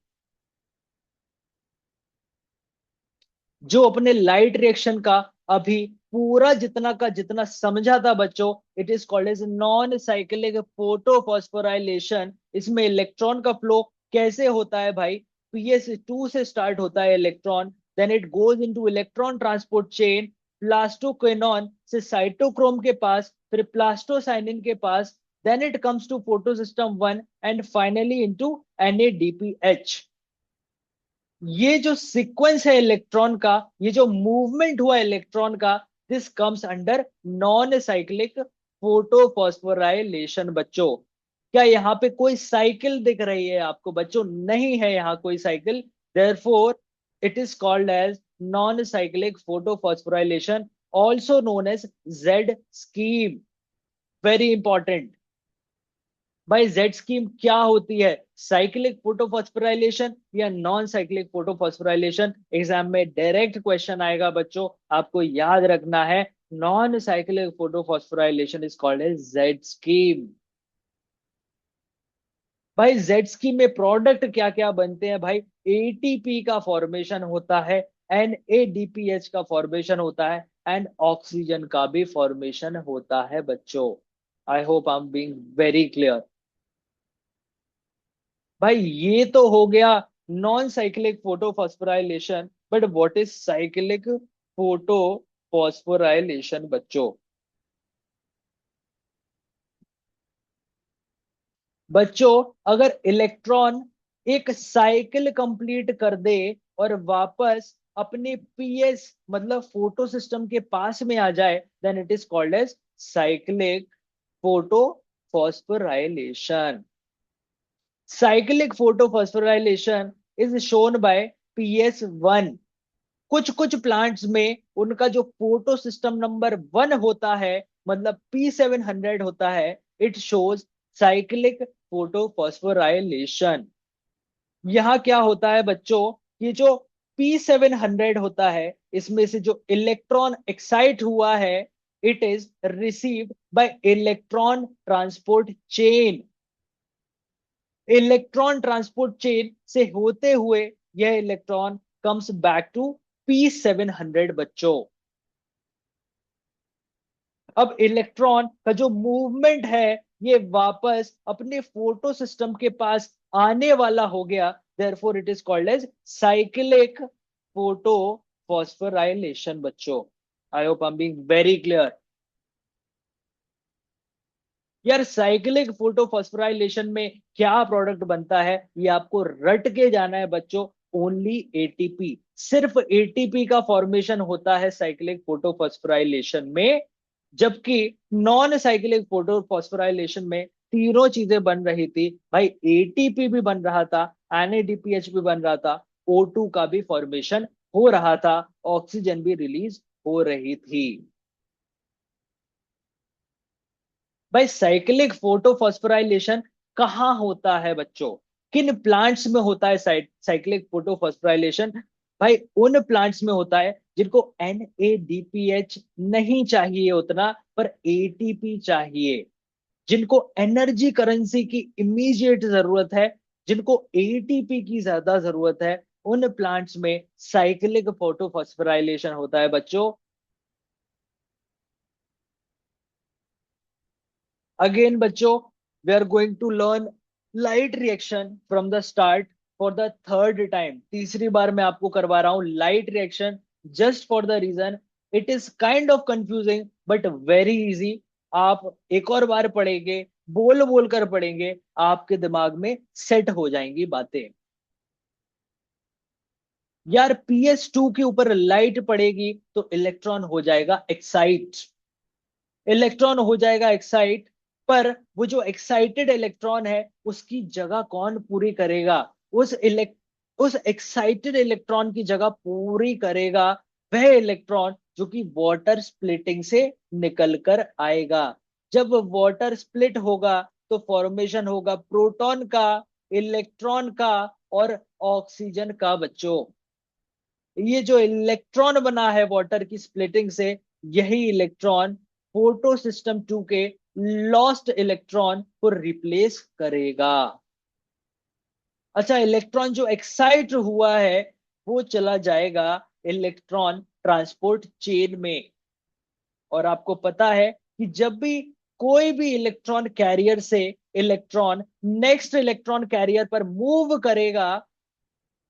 जो अपने लाइट रिएक्शन का अभी पूरा जितना का जितना समझा था बच्चों, it is called as non cyclic photo phosphorylation. इसमें इलेक्ट्रॉन का फ्लो कैसे होता है भाई? PS2 से स्टार्ट होता है electron, then it goes into electron transport chain, plastoquinone से साइटोक्रोम के पास, फिर प्लास्टोसाइनिन के पास, then it comes to photo system one and finally into NADPH। ये जो सीक्वेंस है इलेक्ट्रॉन का, ये जो मूवमेंट हुआ इलेक्ट्रॉन का, this comes under non cyclic photo phosphorylation बच्चों। क्या यहाँ पे कोई साइकिल दिख रही है आपको बच्चों? नहीं है यहाँ कोई cycle, therefore it is called as non cyclic photo phosphorylation, also known as Z scheme. Very important. भाई जेड स्कीम क्या होती है? साइक्लिक फोटोफॉस्फोराइलेशन या नॉन साइक्लिक फोटोफॉस्फोराइलेशन? एग्जाम में डायरेक्ट क्वेश्चन आएगा बच्चों, आपको याद रखना है। Non cyclic photophosphorylation is called as Z scheme. भाई जेड स्कीम में प्रोडक्ट क्या क्या बनते हैं भाई? एटीपी का फॉर्मेशन होता है, NADPH का फॉर्मेशन होता है, एंड ऑक्सीजन का भी फॉर्मेशन होता है बच्चों। I hope I am being very clear. भाई ये तो हो गया non cyclic photo phosphorylation, but what is cyclic photo phosphorylation बच्चों? बच्चों, अगर इलेक्ट्रॉन एक साइकिल कंप्लीट कर दे और वापस अपने PS मतलब फोटो सिस्टम के पास में आ जाए, then it is called as cyclic photo phosphorylation. Cyclic photo phosphorylation is shown by PS1। कुछ कुछ प्लांट्स में उनका जो फोटो सिस्टम नंबर 1 होता है, मतलब P700 होता है, it shows cyclic photo phosphorylation. यहाँ क्या होता है बच्चों? ये जो P700 होता है, इसमें से जो इलेक्ट्रॉन एक्साइट हुआ है, it is received by electron transport chain. Electron transport chain से होते हुए यह electron comes back to P700 बच्चों। अब इलेक्ट्रॉन का जो मूवमेंट है, ये वापस अपने फोटो सिस्टम के पास आने वाला हो गया, therefore it is called as cyclic photo phosphorylation बच्चों। I hope I am being very clear. यार साइक्लिक फोटोफॉस्फोराइलेशन में क्या प्रोडक्ट बनता है, ये आपको रट के जाना है बच्चों। ओनली एटीपी, सिर्फ एटीपी का फॉर्मेशन होता है साइक्लिक फोटोफॉस्फोराइलेशन में। जबकि नॉन साइक्लिक फोटोफॉस्फोराइलेशन में तीनों चीजें बन रही थी भाई। एटीपी भी बन रहा था, एनएडीपीएच भी बन रहा था, O2 का भी फॉर्मेशन हो रहा था, ऑक्सीजन भी रिलीज हो रही थी। भाई साइक्लिक फोटोफॉस्फोराइलेशन कहाँ होता है बच्चों? किन प्लांट्स में होता है साइक्लिक फोटोफॉस्फोराइलेशन? भाई उन प्लांट्स में होता है जिनको NADPH नहीं चाहिए उतना, पर ATP चाहिए। जिनको एनर्जी करेंसी की इमीडिएट जरूरत है, जिनको ATP की ज्यादा जरूरत है, उन प्लांट्स में साइक्लिक फोटोफॉस्फोराइलेशन होता है बच्चों। Again, बच्चों, we are going to learn light reaction from the start for the third time. तीसरी बार मैं आपको करवा रहा हूं light reaction, just for the reason it is kind of confusing but very easy. आप एक और बार पढ़ेंगे, बोल बोल कर पढ़ेंगे, आपके दिमाग में सेट हो जाएंगी बातें। यार PS2 के ऊपर लाइट पड़ेगी तो इलेक्ट्रॉन हो जाएगा एक्साइट, इलेक्ट्रॉन हो जाएगा एक्साइट। पर वो जो एक्साइटेड इलेक्ट्रॉन है उसकी जगह कौन पूरी करेगा? उस इलेक्ट उस एक्साइटेड इलेक्ट्रॉन की जगह पूरी करेगा वह इलेक्ट्रॉन जो कि वाटर स्प्लिटिंग से निकल कर आएगा। जब वाटर स्प्लिट होगा तो फॉर्मेशन होगा प्रोटॉन का, इलेक्ट्रॉन का और ऑक्सीजन का बच्चों। ये जो इलेक्ट्रॉन बना है वाटर की स्प्लिटिंग से, यही इलेक्ट्रॉन फोटो सिस्टम 2 के लॉस्ट इलेक्ट्रॉन को रिप्लेस करेगा। अच्छा, इलेक्ट्रॉन जो एक्साइट हुआ है वो चला जाएगा इलेक्ट्रॉन ट्रांसपोर्ट चेन में। और आपको पता है कि जब भी कोई भी इलेक्ट्रॉन कैरियर से इलेक्ट्रॉन नेक्स्ट इलेक्ट्रॉन कैरियर पर मूव करेगा,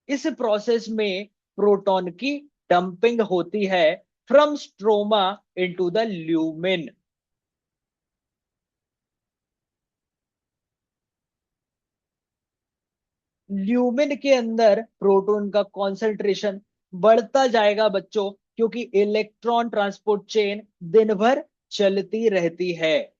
इस प्रोसेस में प्रोटॉन की डंपिंग होती है from stroma into the lumen. Lumen के अंदर प्रोटॉन का कॉन्सेंट्रेशन बढ़ता जाएगा बच्चों, क्योंकि इलेक्ट्रॉन ट्रांसपोर्ट चेन दिन भर चलती रहती है।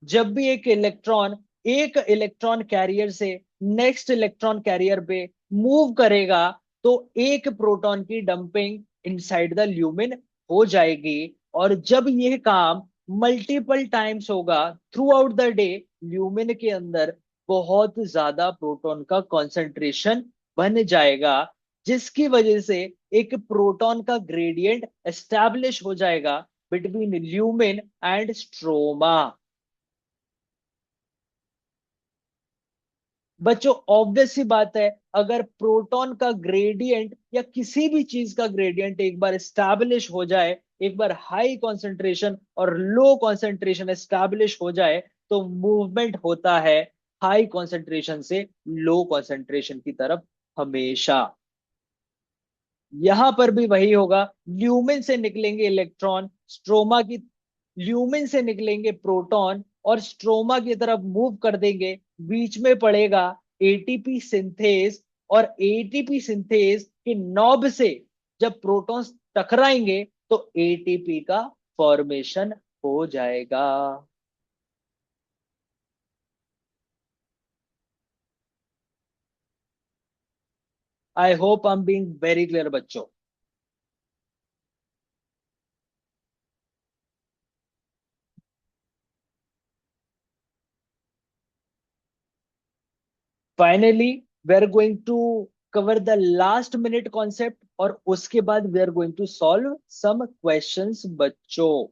जब भी एक इलेक्ट्रॉन कैरियर से नेक्स्ट इलेक्ट्रॉन कैरियर पे मूव करेगा तो एक प्रोटॉन की डंपिंग इनसाइड द ल्यूमिन हो जाएगी। और जब यह काम मल्टीपल टाइम्स होगा through out the day, lumen के अंदर बहुत ज्यादा प्रोटॉन का कॉन्सेंट्रेशन बन जाएगा, जिसकी वजह से एक प्रोटॉन का ग्रेडियंट एस्टैब्लिश हो जाएगा बिटवीन ल्यूमिन एंड स्ट्रोमा। बच्चों ऑब्वियस सी बात है, अगर प्रोटॉन का ग्रेडियंट या किसी भी चीज का ग्रेडियंट एक बार एस्टैब्लिश हो जाए, एक बार हाई कॉन्सेंट्रेशन और लो कॉन्सेंट्रेशन एस्टैब्लिश हो जाए, तो मूवमेंट होता है हाई कॉन्सेंट्रेशन से लो कॉन्सेंट्रेशन की तरफ हमेशा। यहां पर भी वही होगा, ल्यूमिन से निकलेंगे इलेक्ट्रॉन, स्ट्रोमा की ल्यूमिन से निकलेंगे प्रोटॉन और स्ट्रोमा की तरफ मूव कर देंगे। बीच में पड़ेगा एटीपी सिंथेज, और एटीपी सिंथेज के नॉब से जब प्रोटॉन्स टकराएंगे तो एटीपी का फॉर्मेशन हो जाएगा। I hope I am being very clear बच्चों। Finally we are going to cover the last minute concept, और उसके बाद we are going to solve some questions बच्चों।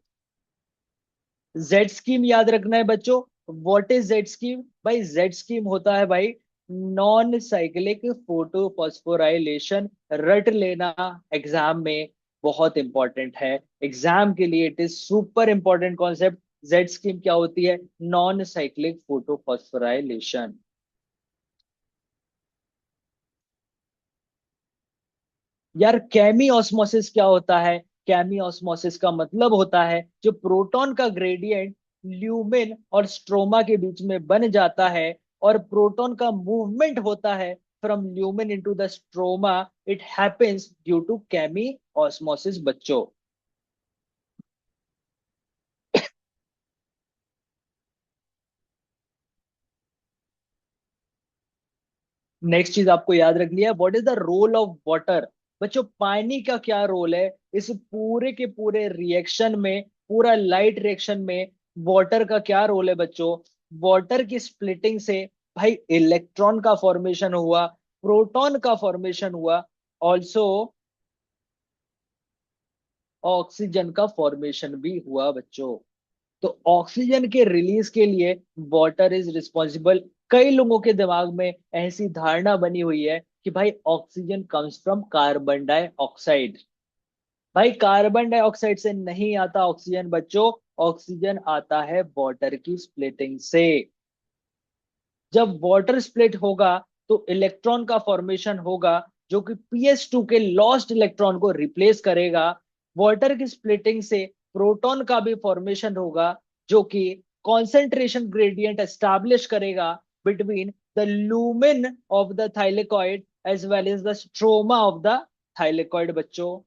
जेड स्कीम याद रखना है बच्चों। What is Z scheme? भाई जेड स्कीम होता है भाई नॉन साइक्लिक फोटोफॉस्फोराइलेशन। रट लेना, एग्जाम में बहुत इंपॉर्टेंट है। एग्जाम के लिए it is super important concept. Z scheme क्या होती है? Non cyclic photophosphorylation. यार केमी ऑस्मोसिस क्या होता है? केमी ऑस्मोसिस का मतलब होता है जो प्रोटॉन का ग्रेडियंट ल्यूमिन और स्ट्रोमा के बीच में बन जाता है और प्रोटॉन का मूवमेंट होता है from lumen into the stroma, it happens due to chemiosmosis बच्चों। नेक्स्ट चीज आपको याद रखनी है, what is the role of water. बच्चों पानी का क्या रोल है इस पूरे के पूरे रिएक्शन में, पूरा लाइट रिएक्शन में वाटर का क्या रोल है बच्चों। वाटर की स्प्लिटिंग से भाई इलेक्ट्रॉन का फॉर्मेशन हुआ, प्रोटॉन का फॉर्मेशन हुआ, ऑल्सो ऑक्सीजन का फॉर्मेशन भी हुआ बच्चों। तो ऑक्सीजन के रिलीज के लिए वाटर इज रिस्पॉन्सिबल। कई लोगों के दिमाग में ऐसी धारणा बनी हुई है कि भाई oxygen comes from carbon dioxide. भाई कार्बन डाइऑक्साइड से नहीं आता ऑक्सीजन बच्चों, ऑक्सीजन आता है वाटर की स्प्लिटिंग से। जब वाटर स्प्लिट होगा तो इलेक्ट्रॉन का फॉर्मेशन होगा, जो कि PS2 के लॉस्ट इलेक्ट्रॉन को रिप्लेस करेगा। वाटर की स्प्लिटिंग से प्रोटॉन का भी फॉर्मेशन होगा, जो कि कॉन्सेंट्रेशन ग्रेडियंट एस्टैब्लिश करेगा between the lumen of the thylakoid as well as the stroma of the thylakoid बच्चों।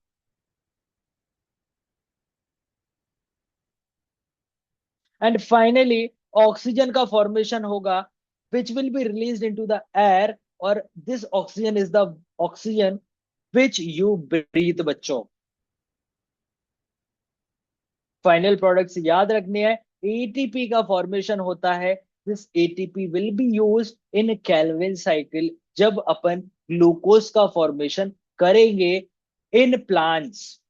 एंड फाइनली ऑक्सीजन का फॉर्मेशन होगा, which will be released into the air, और this oxygen is the oxygen which you breathe बच्चों। Final products याद रखने हैं, ATP का formation होता है। This ATP will be use in Calvin cycle, जब अपन ग्लूकोज का फॉर्मेशन करेंगे इन प्लांट्स।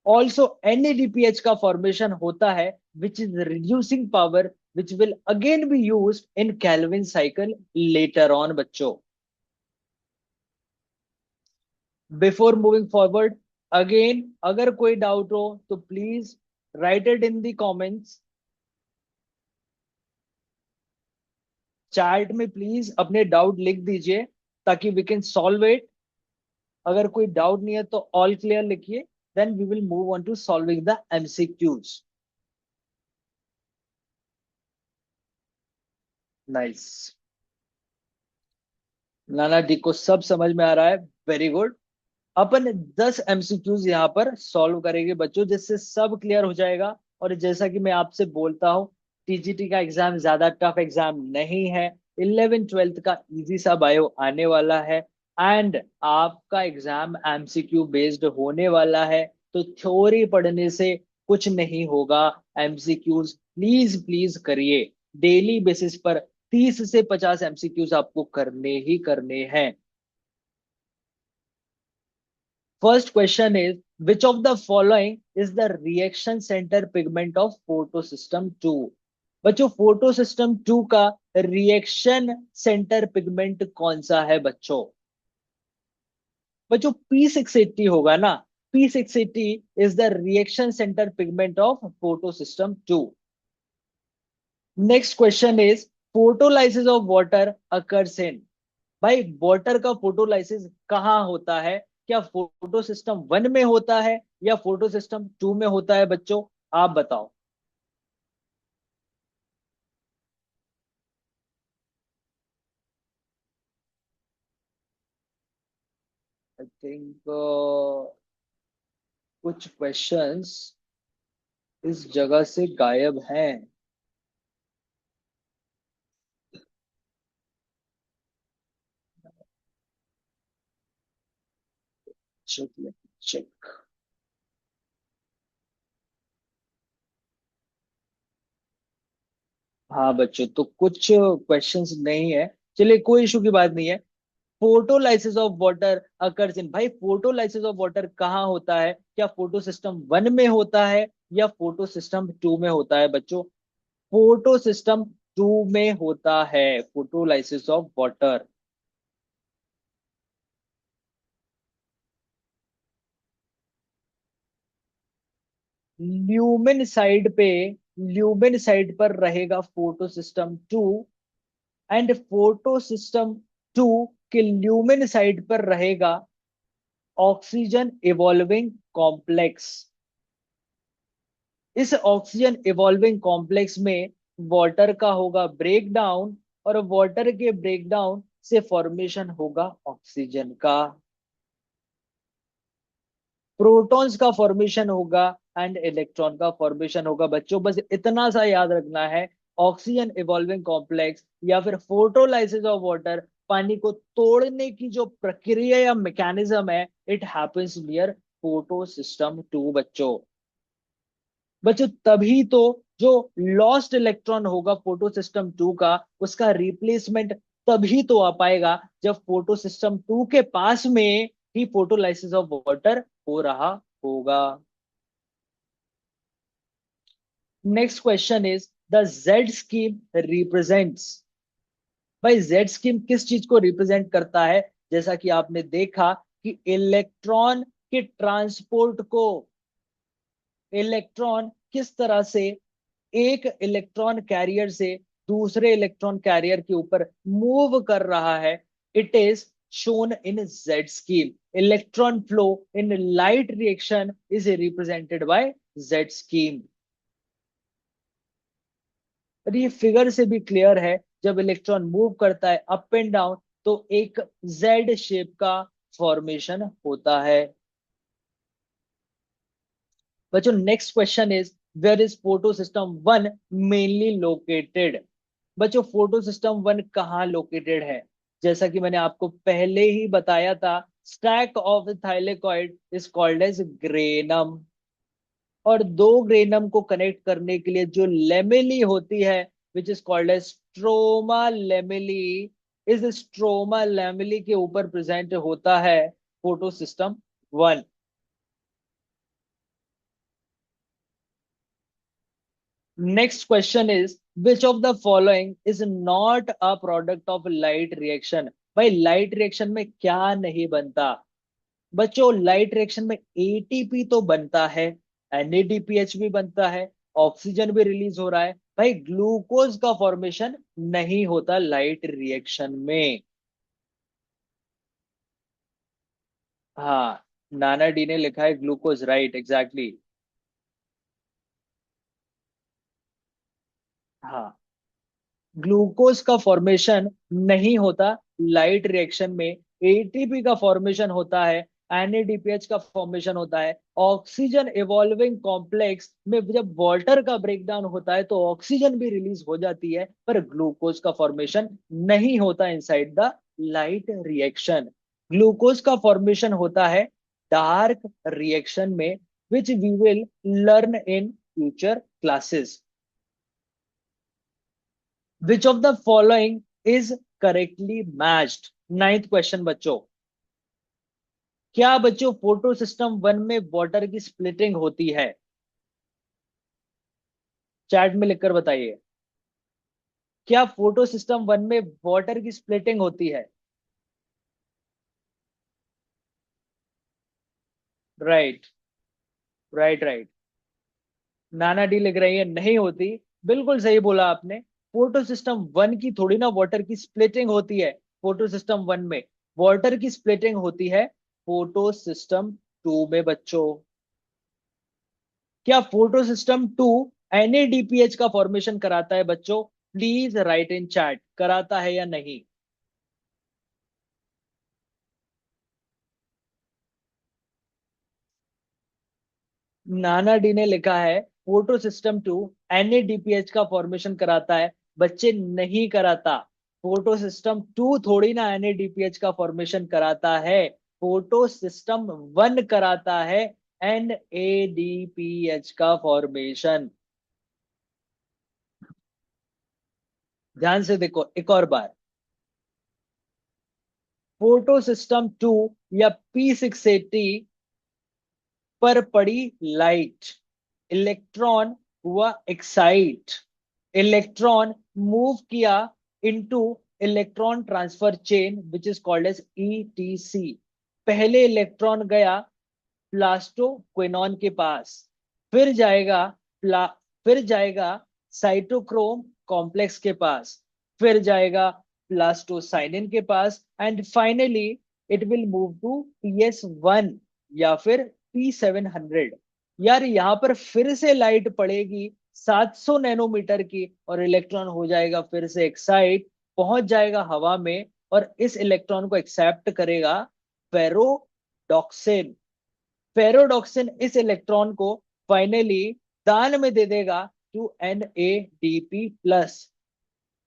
ऑल्सो NADPH का फॉर्मेशन होता है, which is reducing power, which will again B use in Calvin cycle later on बच्चों। बिफोर मूविंग फॉरवर्ड, अगेन अगर कोई doubt हो तो please write it in the comments, chat में please अपने डाउट लिख दीजिए ताकि वी कैन सॉल्व इट। अगर कोई डाउट नहीं है तो ऑल क्लियर लिखिए, then we will move on to solving the MCQs। Nice, Nana D को सब समझ में आ रहा है, वेरी गुड। अपन 10 MCQs यहाँ पर सॉल्व करेंगे बच्चों, जिससे सब क्लियर हो जाएगा। और जैसा कि मैं आपसे बोलता हूँ, TGT का एग्जाम ज्यादा टफ एग्जाम नहीं है, 11th 12th का इजी सा बायो आने वाला है। एंड आपका एग्जाम MCQ बेस्ड होने वाला है, तो थ्योरी पढ़ने से कुछ नहीं होगा। MCQs प्लीज प्लीज करिए, डेली बेसिस पर 30 से 50 MCQs आपको करने ही करने हैं। First question is, which of the following is the reaction center pigment of photosystem 2? बच्चों फोटोसिस्टम 2 का रिएक्शन सेंटर पिगमेंट कौन सा है बच्चों। बच्चों P680 होगा ना, P680 is the reaction centre pigment of photosystem 2। Next question is, photolysis of water occurs in. भाई वाटर का फोटोलाइसिस कहाँ होता है, क्या फोटो सिस्टम 1 में होता है या फोटो सिस्टम 2 में होता है बच्चों, आप बताओ। आई थिंक कुछ क्वेश्चंस इस जगह से गायब हैं। Check check. हाँ बच्चों, तो कुछ क्वेश्चंस नहीं है, चलिए कोई इशू की बात नहीं है। Photolysis of water occurs in, भाई फोटोलाइसिस ऑफ वाटर कहाँ होता है, क्या फोटो सिस्टम 1 में होता है या फोटो सिस्टम 2 में होता है बच्चों। फोटो सिस्टम 2 में होता है photolysis of water. Lumen side पे, ल्यूमेन साइड पर रहेगा photo system 2, and photo system 2 के ल्यूमेन साइड पर रहेगा ऑक्सीजन इवॉल्विंग कॉम्प्लेक्स। इस ऑक्सीजन इवॉल्विंग कॉम्प्लेक्स में वाटर का होगा ब्रेक डाउन, और वाटर के ब्रेक डाउन से फॉर्मेशन होगा ऑक्सीजन का, प्रोटॉन्स का फॉर्मेशन होगा एंड इलेक्ट्रॉन का फॉर्मेशन होगा बच्चों। बस इतना सा याद रखना है, ऑक्सीजन इवॉल्विंग कॉम्प्लेक्स या फिर फोटोलाइसिस ऑफ वाटर पानी को तोड़ने की जो प्रक्रिया या मैकेनिज्म है, it happens near photo system 2 बच्चों। बच्चों तभी तो जो लॉस्ट इलेक्ट्रॉन होगा फोटो सिस्टम 2 का, उसका रिप्लेसमेंट तभी तो आ पाएगा जब फोटो सिस्टम 2 के पास में ही फोटोलाइसिस ऑफ वाटर हो रहा होगा। Next question is the Z scheme represents. भाई जेड स्कीम किस चीज को रिप्रेजेंट करता है? जैसा कि आपने देखा कि इलेक्ट्रॉन के ट्रांसपोर्ट को, इलेक्ट्रॉन किस तरह से एक इलेक्ट्रॉन कैरियर से दूसरे इलेक्ट्रॉन कैरियर के ऊपर मूव कर रहा है, it is shown in Z scheme. Electron flow in light reaction is represented by Z scheme. और ये फिगर से भी क्लियर है, जब इलेक्ट्रॉन मूव करता है अप एंड डाउन तो एक जेड शेप का फॉर्मेशन होता है। बच्चों next question is where is photo system 1 mainly located? बच्चों फोटो सिस्टम 1 कहाँ लोकेटेड है? जैसा कि मैंने आपको पहले ही बताया था, stack of thylakoid is called as granum. और दो ग्रेनम को कनेक्ट करने के लिए जो लेमेली होती है, which is called as stroma lamellae, इस स्ट्रोमा लेमेली के ऊपर प्रेजेंट होता है photo system 1। Next question is which of the following is not a product of light reaction? भाई लाइट रिएक्शन में क्या नहीं बनता? बच्चों लाइट रिएक्शन में एटीपी तो बनता है, एनएडीपीएच भी बनता है, ऑक्सीजन भी रिलीज हो रहा है। भाई ग्लूकोज का फॉर्मेशन नहीं होता लाइट रिएक्शन में। हाँ, नाना डी ने लिखा है ग्लूकोज, राइट एग्जैक्टली। हाँ, ग्लूकोज का फॉर्मेशन नहीं होता लाइट रिएक्शन में, एटीपी का फॉर्मेशन होता है, एनएडीपीएच का फॉर्मेशन होता है। ऑक्सीजन इवॉल्विंग कॉम्प्लेक्स में जब वाटर का ब्रेकडाउन होता है तो ऑक्सीजन भी रिलीज हो जाती है, पर ग्लूकोज का फॉर्मेशन नहीं होता inside the light reaction. Glucose का फॉर्मेशन होता है डार्क रिएक्शन में, which we will learn in future classes. Which of the following is correctly matched? Ninth question बच्चों, क्या बच्चों फोटो सिस्टम 1 में वाटर की स्प्लिटिंग होती है? चैट में लिखकर बताइए, क्या फोटो सिस्टम 1 में वाटर की स्प्लिटिंग होती है? Right, right, right. नाना डी लिख रही है नहीं होती। बिल्कुल सही बोला आपने। फोटो सिस्टम 1 की थोड़ी ना वाटर की स्प्लिटिंग होती है। फोटो सिस्टम 1 में वाटर की स्प्लिटिंग होती है फोटो सिस्टम 2 में बच्चों। क्या फोटो सिस्टम 2 एनएडीपीएच का फॉर्मेशन कराता है बच्चों? प्लीज राइट इन चैट, कराता है या नहीं? नाना डी ने लिखा है फोटो सिस्टम 2 एनएडीपीएच का फॉर्मेशन कराता है। बच्चे नहीं कराता। फोटो सिस्टम 2 थोड़ी ना एनएडीपीएच का फॉर्मेशन कराता है, फोटो सिस्टम 1 कराता है एनएडीपीएच का फॉर्मेशन। ध्यान से देखो एक और बार, फोटो सिस्टम 2 या P680 पर पड़ी लाइट, इलेक्ट्रॉन हुआ एक्साइट, इलेक्ट्रॉन मूव किया into electron transfer chain which is called as ETC. पहले इलेक्ट्रॉन गया प्लास्टो क्विनॉन के पास, फिर जाएगा प्ला फिर जाएगा साइटोक्रोम कॉम्प्लेक्स के पास, फिर जाएगा प्लास्टोसाइनिन के पास, and finally it will move to PS1 या फिर P700। यार यहाँ पर फिर से लाइट पड़ेगी 700 नैनोमीटर की, और इलेक्ट्रॉन हो जाएगा फिर से एक्साइट, पहुंच जाएगा हवा में, और इस इलेक्ट्रॉन को एक्सेप्ट करेगा फेरोडॉक्सिन। फेरोडॉक्सिन इस इलेक्ट्रॉन को फाइनली दान में दे देगा टू NADP प्लस।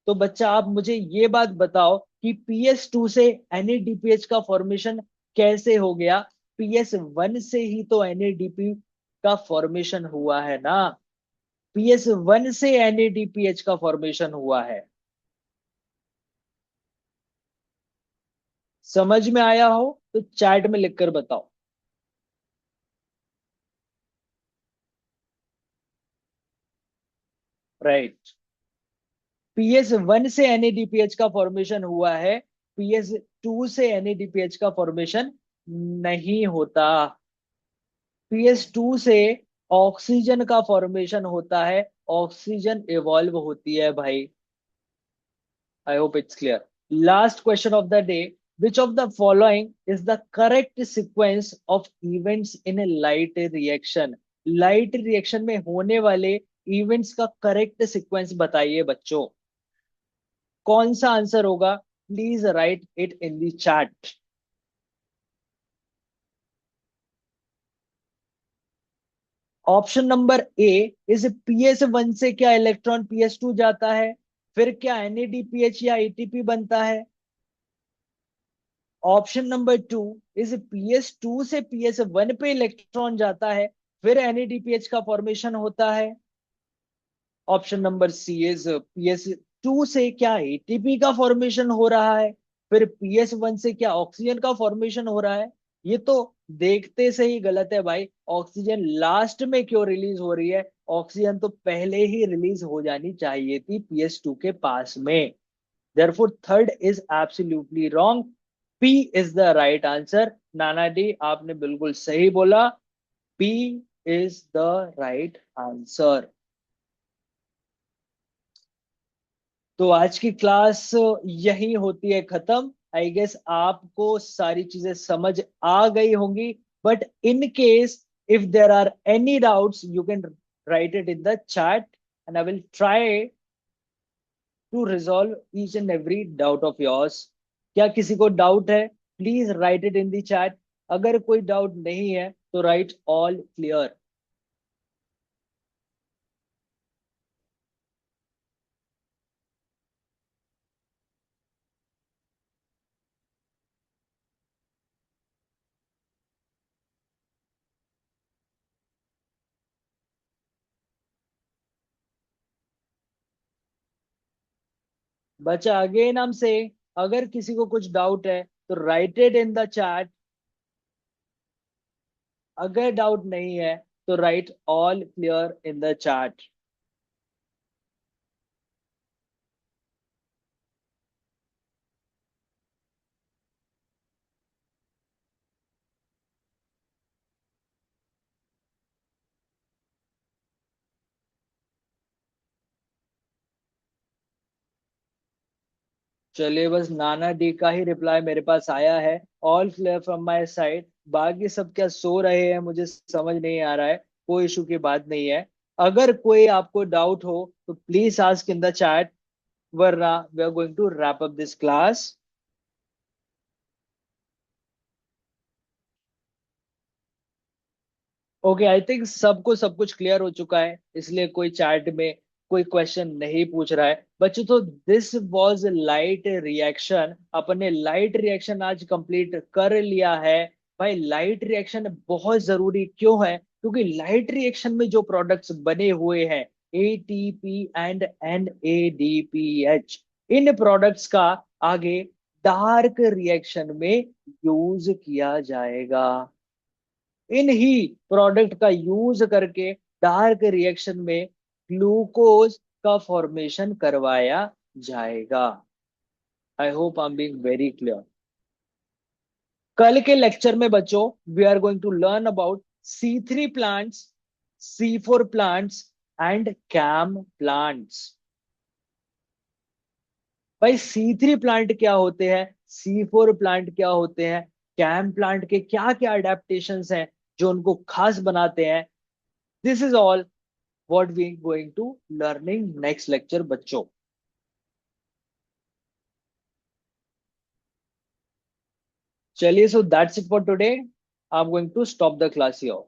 तो बच्चा आप मुझे ये बात बताओ कि PS2 से NADPH का फॉर्मेशन कैसे हो गया? PS1 से ही तो NADP का फॉर्मेशन हुआ है ना। PS1 से NADPH का फॉर्मेशन हुआ है। समझ में आया हो तो चैट में लिखकर बताओ। राइट। PS1 से NADPH का फॉर्मेशन हुआ है। PS2 से NADPH का फॉर्मेशन नहीं होता। PS2 से ऑक्सीजन का फॉर्मेशन होता है। ऑक्सीजन इवॉल्व होती है भाई। I hope it's clear. Last question of the day. Which of the following is the correct sequence of events in A light reaction? Light reaction में होने वाले इवेंट्स का करेक्ट सीक्वेंस बताइए बच्चों। कौन सा आंसर होगा? Please write it in the chat. Option number A is PS1 से क्या इलेक्ट्रॉन PS2 जाता है, फिर क्या NADPH या ATP बनता है? Option number two is PS2 से PS1 पे इलेक्ट्रॉन जाता है, फिर NADPH का फॉर्मेशन होता है। Option number C is PS2 से क्या ATP का फॉर्मेशन हो रहा है, फिर PS1 से क्या ऑक्सीजन का फॉर्मेशन हो रहा है? ये तो देखते से ही गलत है भाई। ऑक्सीजन लास्ट में क्यों रिलीज हो रही है? ऑक्सीजन तो पहले ही रिलीज हो जानी चाहिए थी PS2 के पास में। Therefore, third is absolutely wrong. P is the right answer. Nana D आपने बिल्कुल सही बोला। P is the right answer. तो आज की क्लास यही होती है खत्म। आई गेस आपको सारी चीजें समझ आ गई होंगी। But in case if there are any doubts you can write it in the chat and I will try to resolve each and every doubt of yours. क्या किसी को डाउट है? Please write it in the chat. अगर कोई doubt नहीं है तो write all clear. बचा अगेन नाम से, अगर किसी को कुछ डाउट है तो write it in the chat. अगर डाउट नहीं है तो write all clear in the chat. चलिए बस नाना डी का ही रिप्लाई मेरे पास आया है। All clear from my side. बाकी सब क्या सो रहे हैं मुझे समझ नहीं आ रहा है। कोई इशू की बात नहीं है। अगर कोई आपको डाउट हो तो please ask in the chat, वरना we are going to wrap up this class. Okay, I think सबको सब कुछ क्लियर हो चुका है, इसलिए कोई चैट में कोई क्वेश्चन नहीं पूछ रहा है बच्चों। तो दिस वाज लाइट रिएक्शन। अपने लाइट रिएक्शन आज कंप्लीट कर लिया है। भाई लाइट रिएक्शन बहुत जरूरी क्यों है? क्योंकि लाइट रिएक्शन में जो प्रोडक्ट्स बने हुए हैं ATP एंड NADPH, इन प्रोडक्ट्स का आगे डार्क रिएक्शन में यूज किया जाएगा। इन ही प्रोडक्ट का यूज करके डार्क रिएक्शन में ग्लूकोज का फॉर्मेशन करवाया जाएगा। I hope I am being very clear. कल के लेक्चर में बच्चों we are going to learn about C3 plants, C4 plants and CAM plants. भाई C3 प्लांट क्या होते हैं, C4 प्लांट क्या होते हैं, कैम प्लांट के क्या क्या अडेप्टेशंस हैं जो उनको खास बनाते हैं? This is all what we going to learning next lecture बच्चों। चलिए, so that's it for today. I'm going to stop the class here.